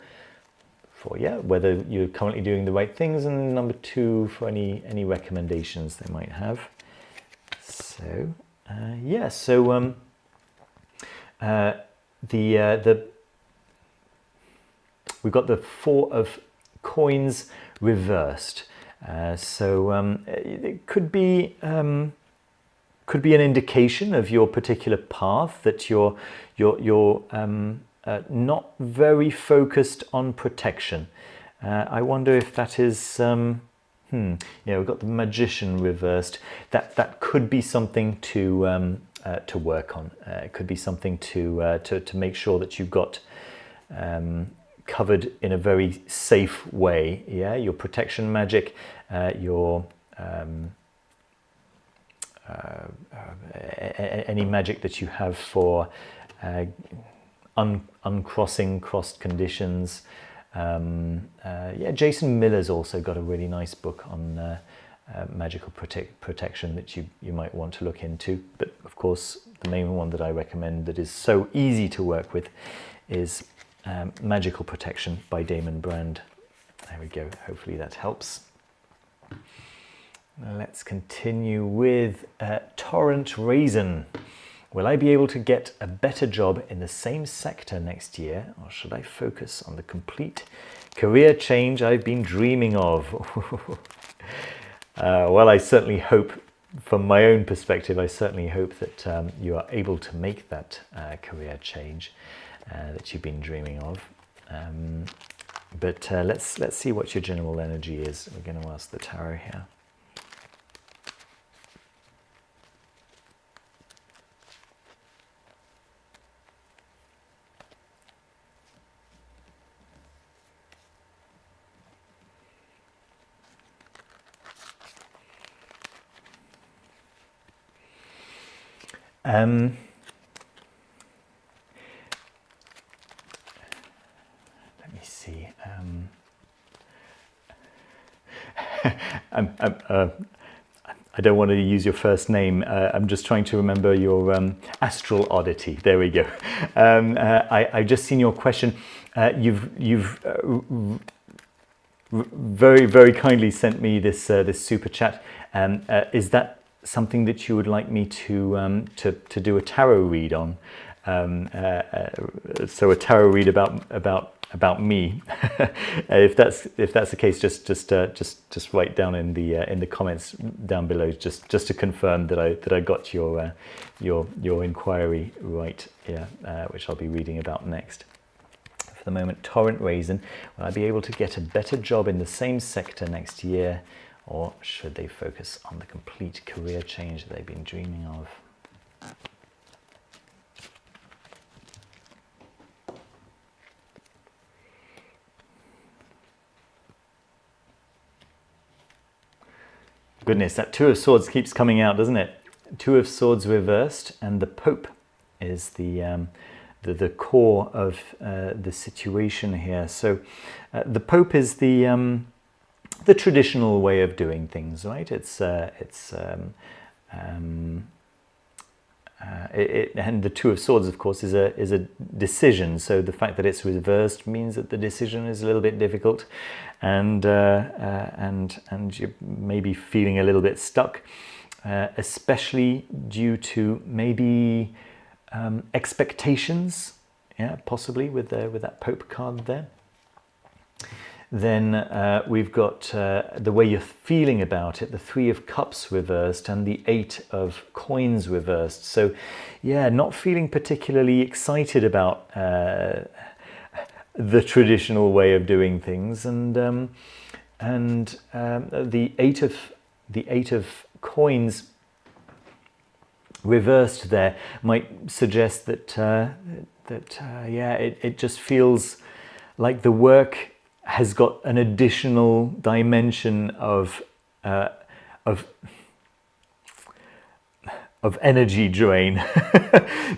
whether you're currently doing the right things, and number two for any recommendations they might have. So we've got the Four of Coins reversed. It could be an indication of your particular path, that you're not very focused on protection. I wonder if that is we've got the Magician reversed. That could be something to work on. It could be something to make sure that you've got covered in a very safe way. Yeah, your protection magic, your any magic that you have for uncrossing crossed conditions. Jason Miller's also got a really nice book on magical protection that you might want to look into. But of course, the main one that I recommend, that is so easy to work with, is Magical Protection by Damon Brand. There we go. Hopefully that helps. Let's continue with Torrent Raisin. Will I be able to get a better job in the same sector next year, or should I focus on the complete career change I've been dreaming of? Well, I certainly hope, from my own perspective, I certainly hope that you are able to make that career change that you've been dreaming of. But let's see what your general energy is. We're going to ask the tarot here. Let me see. I don't want to use your first name. I'm just trying to remember your astral oddity. There we go. I've just seen your question. You've very, very kindly sent me this super chat. Is that something that you would like me to do a tarot read on? So a tarot read about me. If that's the case, just write down in the comments down below, just to confirm that I got your inquiry right. Yeah, which I'll be reading about next. For the moment, Torrent Raisin, will I be able to get a better job in the same sector next year, or should they focus on the complete career change that they've been dreaming of? Goodness, that Two of Swords keeps coming out, doesn't it? Two of Swords reversed, and the Pope is the core of the situation here. So the Pope is the traditional way of doing things, right? And the Two of Swords, of course, is a decision. So the fact that it's reversed means that the decision is a little bit difficult, and you're maybe feeling a little bit stuck, especially due to maybe expectations. Yeah, possibly with that Pope card there. Then we've got the way you're feeling about it, the Three of Cups reversed and the Eight of Coins reversed. So yeah, not feeling particularly excited about the traditional way of doing things, and the Eight of Coins reversed there might suggest that yeah, it just feels like the work has got an additional dimension of energy drain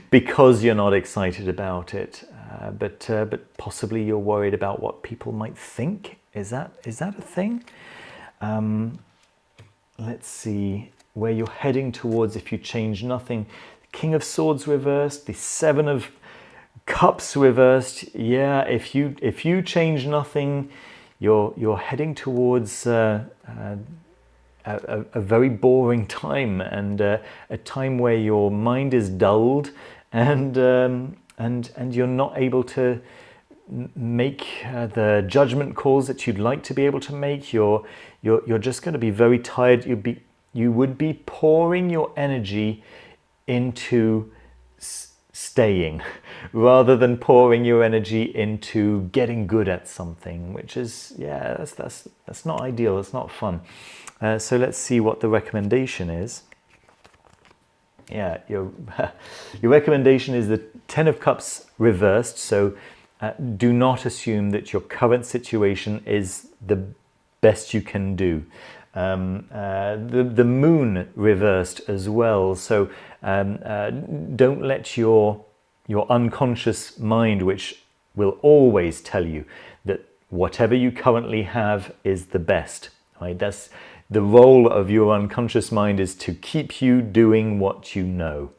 because you're not excited about it, but possibly you're worried about what people might think. Is that a thing? Let's see where you're heading towards if you change nothing. King of Swords reversed, the Seven of Cups reversed. Yeah, if you change nothing, you're heading towards a very boring time, and a time where your mind is dulled, and you're not able to make the judgment calls that you'd like to be able to make. You're just going to be very tired. You would be pouring your energy into staying rather than pouring your energy into getting good at something, which is, yeah, that's not ideal. It's not fun. So let's see what the recommendation is. Yeah, your recommendation is the Ten of Cups reversed. So do not assume that your current situation is the best you can do. The Moon reversed as well. So don't let your unconscious mind, which will always tell you that whatever you currently have is the best, right? That's the role of your unconscious mind, is to keep you doing what you know.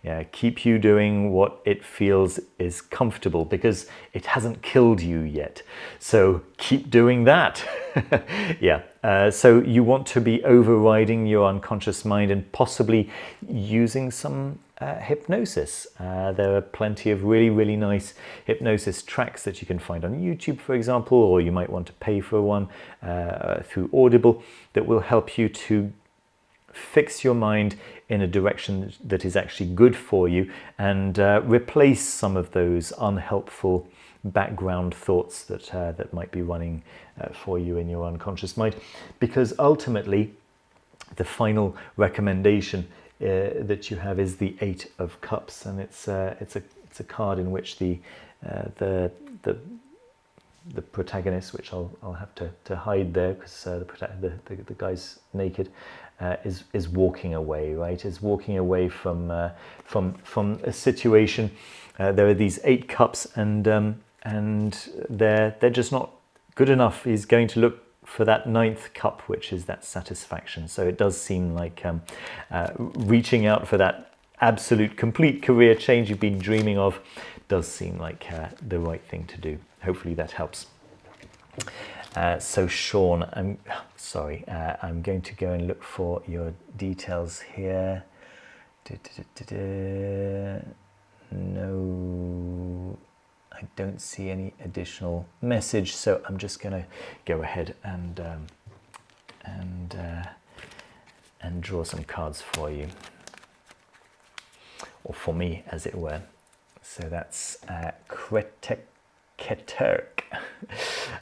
Yeah, keep you doing what it feels is comfortable, because it hasn't killed you yet. So keep doing that. Yeah. So you want to be overriding your unconscious mind and possibly using some hypnosis. There are plenty of really nice hypnosis tracks that you can find on YouTube, for example, or you might want to pay for one through Audible, that will help you to fix your mind in a direction that is actually good for you, and replace some of those unhelpful background thoughts that might be running for you in your unconscious mind. Because ultimately, the final recommendation that you have is the Eight of Cups, and it's a card in which the protagonist, which I'll have to hide there because the guy's naked, is walking away, right? Is walking away from a situation. There are these 8 cups, and they're just not good enough. He's going to look for that 9th cup, which is that satisfaction. So it does seem like reaching out for that absolute complete career change you've been dreaming of does seem like the right thing to do. Hopefully that helps. So Sean, I'm going to go and look for your details here. No, I don't see any additional message, so I'm just going to go ahead and draw some cards for you, or for me, as it were. So that's Keterk.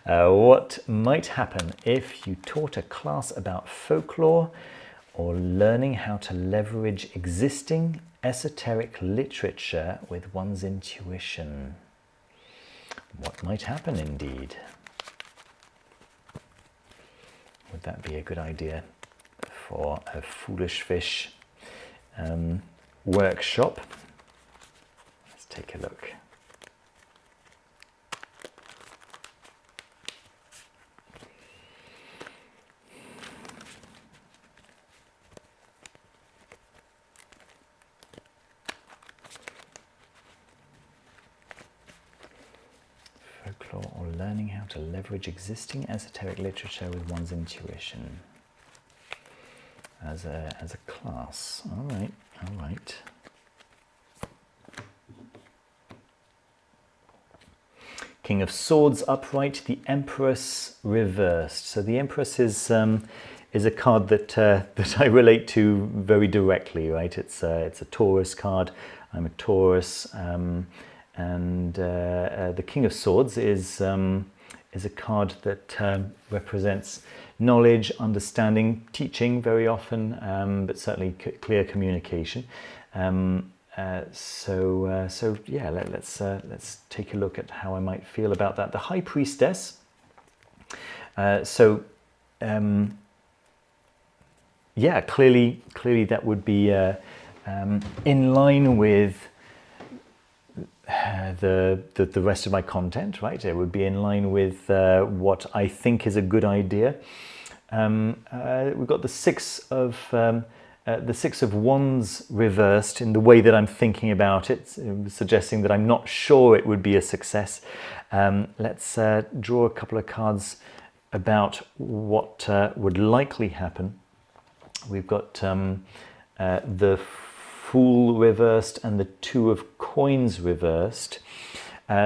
What might happen if you taught a class about folklore or learning how to leverage existing esoteric literature with one's intuition? What might happen indeed? Would that be a good idea for a Foolish Fish workshop? Let's take a look. Or learning how to leverage existing esoteric literature with one's intuition as a class. All right. King of Swords upright, the Empress reversed. So the Empress is a card that I relate to very directly, right? It's a Taurus card. I'm a Taurus. And the King of Swords is a card that represents knowledge, understanding, teaching very often, but certainly clear communication. So yeah, let's take a look at how I might feel about that. The High Priestess. Yeah, clearly that would be in line with the rest of my content, right? It would be in line with what I think is a good idea. We've got the Six of Wands reversed in the way that I'm thinking about it, suggesting that I'm not sure it would be a success. Let's draw a couple of cards about what would likely happen. We've got the Fool reversed and the Two of Coins reversed.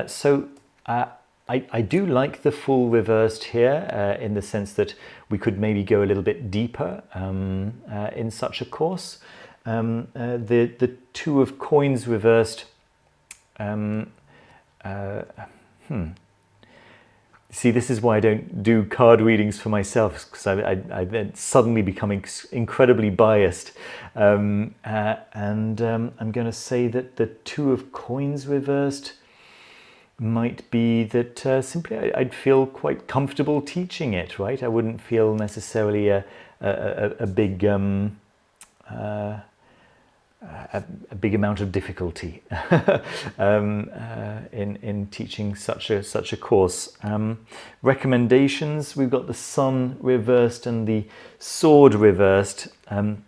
So I do like the Fool reversed here in the sense that we could maybe go a little bit deeper in such a course. The Two of Coins reversed. See, this is why I don't do card readings for myself, because I then suddenly become incredibly biased. And I'm going to say that the Two of Coins reversed might be that simply I'd feel quite comfortable teaching it, right? I wouldn't feel necessarily a big amount of difficulty in teaching such a course. Recommendations: we've got the Sun reversed and the Sword reversed. I'm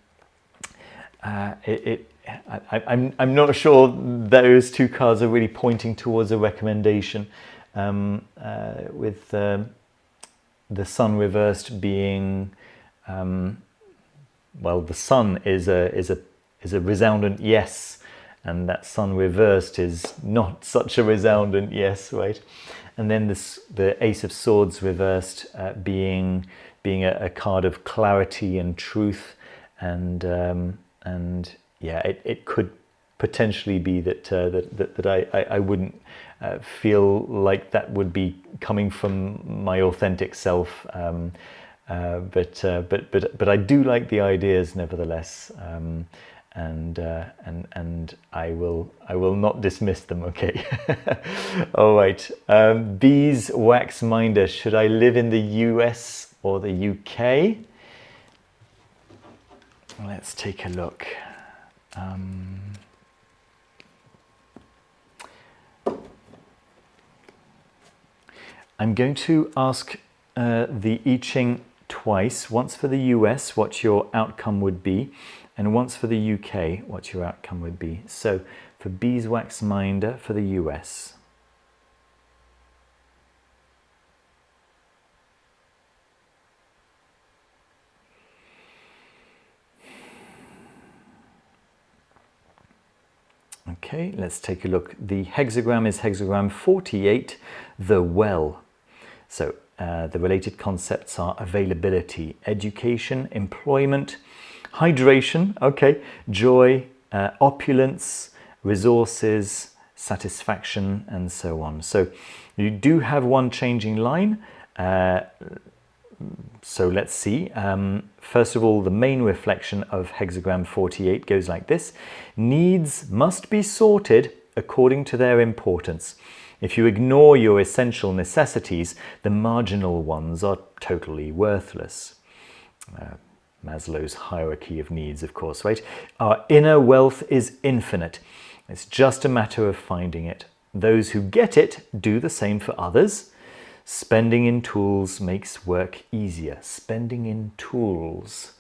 not sure those two cards are really pointing towards a recommendation. With the Sun reversed being, well, the Sun is a resoundant yes, and that sun reversed is not such a resoundant yes, right? And then the Ace of Swords reversed being a card of clarity and truth, and yeah, it could potentially be that I wouldn't feel like that would be coming from my authentic self, but I do like the ideas nevertheless, and I will not dismiss them. Okay. All right. Beeswax Minder, should I live in the US or the UK? Let's take a look. I'm going to ask the I Ching twice, once for the US, what your outcome would be, and once for the UK, what your outcome would be. So for Beeswax Minder for the US. Okay, let's take a look. The hexagram is hexagram 48, the well. So the related concepts are availability, education, employment, hydration, okay, joy, opulence, resources, satisfaction, and so on. So you do have one changing line. So let's see. First of all, the main reflection of hexagram 48 goes like this. Needs must be sorted according to their importance. If you ignore your essential necessities, the marginal ones are totally worthless. Maslow's hierarchy of needs, of course, right? Our inner wealth is infinite. It's just a matter of finding it. Those who get it do the same for others. Spending in tools makes work easier. Spending in tools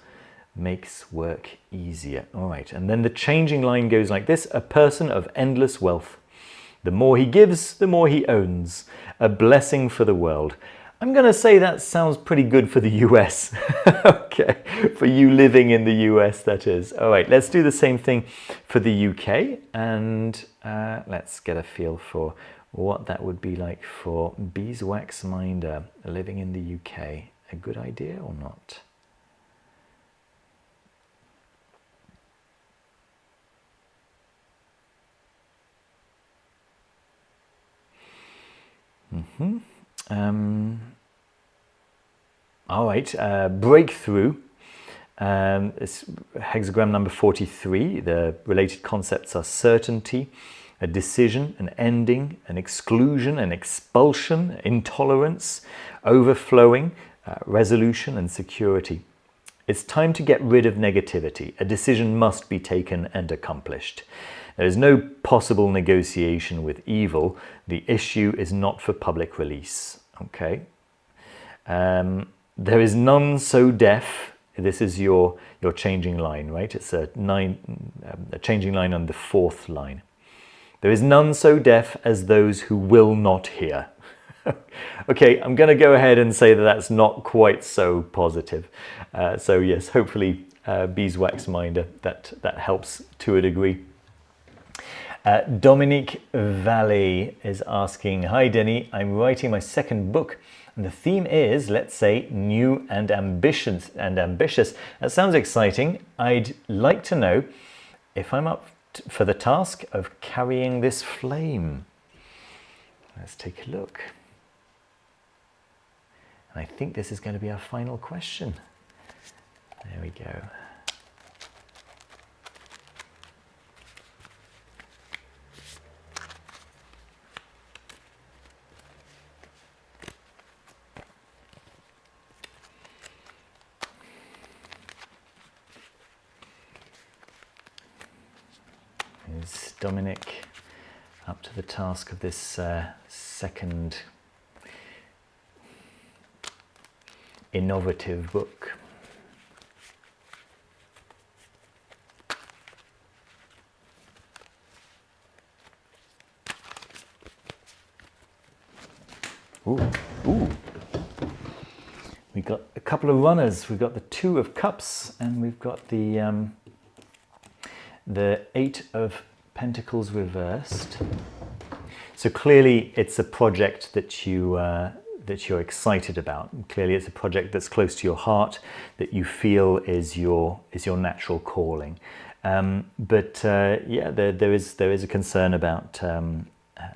makes work easier. All right, and then the changing line goes like this. A person of endless wealth. The more he gives, the more he owns. A blessing for the world. I'm going to say that sounds pretty good for the US. Okay, for you living in the US, that is. All right, let's do the same thing for the UK, and let's get a feel for what that would be like for Beeswax Minder living in the UK. A good idea or not? All right, breakthrough. It's hexagram number 43. The related concepts are certainty, a decision, an ending, an exclusion, an expulsion, intolerance, overflowing, resolution, and security. It's time to get rid of negativity. A decision must be taken and accomplished. There is no possible negotiation with evil. The issue is not for public release. Okay. There is none so deaf. This is your changing line, right? It's a changing line on the fourth line. There is none so deaf as those who will not hear. Okay, I'm going to go ahead and say that that's not quite so positive. So yes, hopefully Beeswax Minder, that helps to a degree. Dominique Valley is asking, hi Denny, I'm writing my second book and the theme is, let's say, new and ambitious. That sounds exciting. I'd like to know if I'm up for the task of carrying this flame. Let's take a look. And I think this is going to be our final question. There we go. Is Dominic up to the task of this second innovative book? Ooh. We got a couple of runners. We've got the Two of Cups and we've got the Eight of Pentacles reversed. So clearly it's a project that you're excited about. Clearly it's a project that's close to your heart, that you feel is your natural calling. But yeah, there is a concern about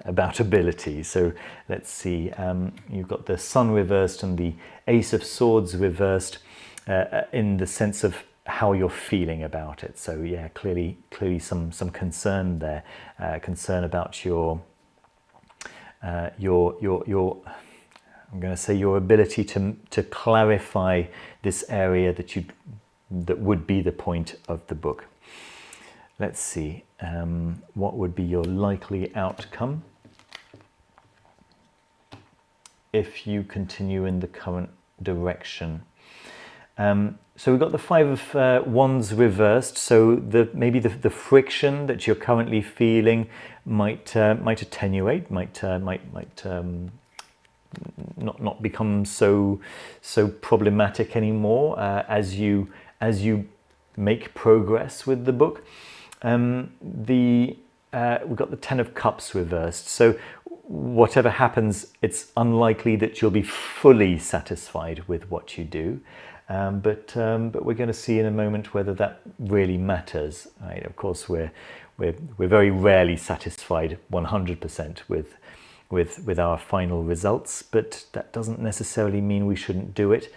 ability. So let's see. You've got the Sun reversed and the Ace of Swords reversed, in the sense of how you're feeling about it. So yeah, clearly some concern there, concern about your I'm going to say your ability to clarify this area that would be the point of the book. Let's see, what would be your likely outcome if you continue in the current direction? So we've got the Five of Wands reversed. So maybe the friction that you're currently feeling might attenuate, might not become so problematic anymore as you make progress with the book. We've got the Ten of Cups reversed. So whatever happens, it's unlikely that you'll be fully satisfied with what you do. But we're going to see in a moment whether that really matters. Right? Of course, we're very rarely satisfied 100% with our final results, but that doesn't necessarily mean we shouldn't do it.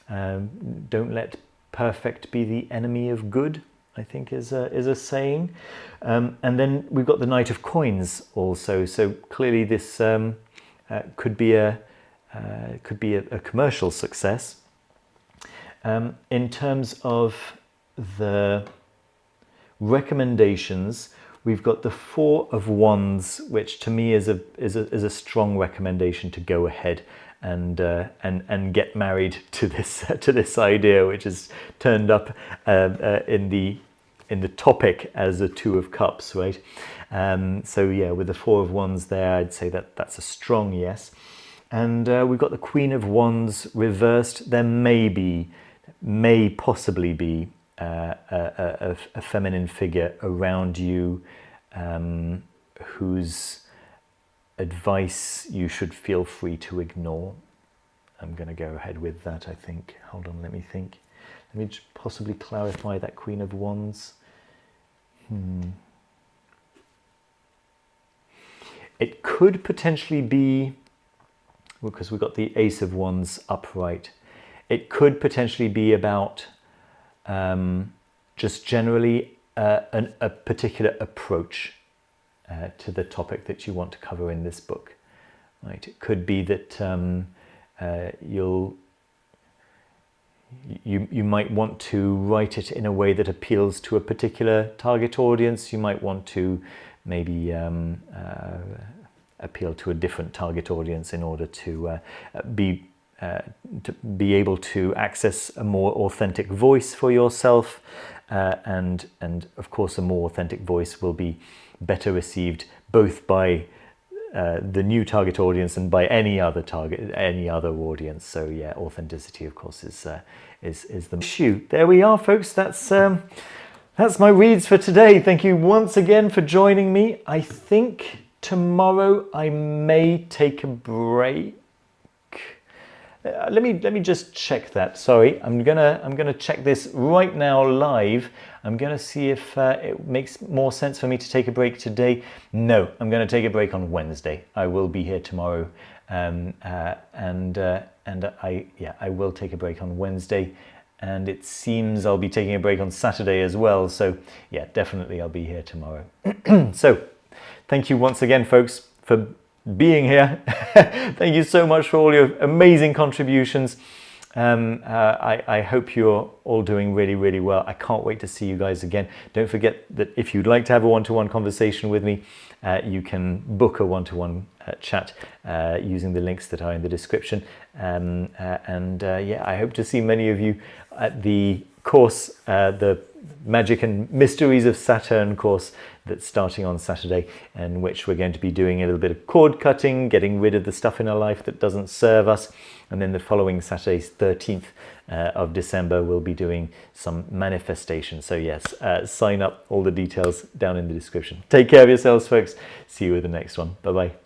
Don't let perfect be the enemy of good, I think is a saying. And then we've got the Knight of Coins also. So clearly this could be a commercial success. In terms of the recommendations, we've got the Four of Wands, which to me is a strong recommendation to go ahead and get married to this idea, which is turned up in the topic as a Two of Cups, right? So yeah, with the Four of Wands there, I'd say that's a strong yes. And we've got the Queen of Wands reversed. There may possibly be a feminine figure around you whose advice you should feel free to ignore. I'm going to go ahead with that, I think. Hold on, let me think. Let me just possibly clarify that Queen of Wands. It could potentially be, because we've got the Ace of Wands upright, it could potentially be about just generally a particular approach to the topic that you want to cover in this book. Right? It could be that you might want to write it in a way that appeals to a particular target audience. You might want to maybe appeal to a different target audience in order to be able to access a more authentic voice for yourself, and of course a more authentic voice will be better received both by the new target audience and by any other audience. So yeah, authenticity of course is the issue. There we are, folks. That's my reads for today. Thank you once again for joining me. I think tomorrow I may take a break. Let me just check that. Sorry, I'm gonna check this right now live. I'm gonna see if it makes more sense for me to take a break today. No, I'm gonna take a break on Wednesday. I will be here tomorrow, and I will take a break on Wednesday, and it seems I'll be taking a break on Saturday as well. So yeah, definitely I'll be here tomorrow. So thank you once again, folks, for being here. Thank you so much for all your amazing contributions. I hope you're all doing really, really well. I can't wait to see you guys again. Don't forget that if you'd like to have a one-to-one conversation with me, you can book a one-to-one chat using the links that are in the description. Yeah, I hope to see many of you at the course, the Magic and Mysteries of Saturn course that's starting on Saturday, in which we're going to be doing a little bit of cord cutting, getting rid of the stuff in our life that doesn't serve us. And then the following Saturday, 13th of December, we'll be doing some manifestation. So yes, sign up, all the details down in the description. Take care of yourselves, folks. See you with the next one. Bye-bye.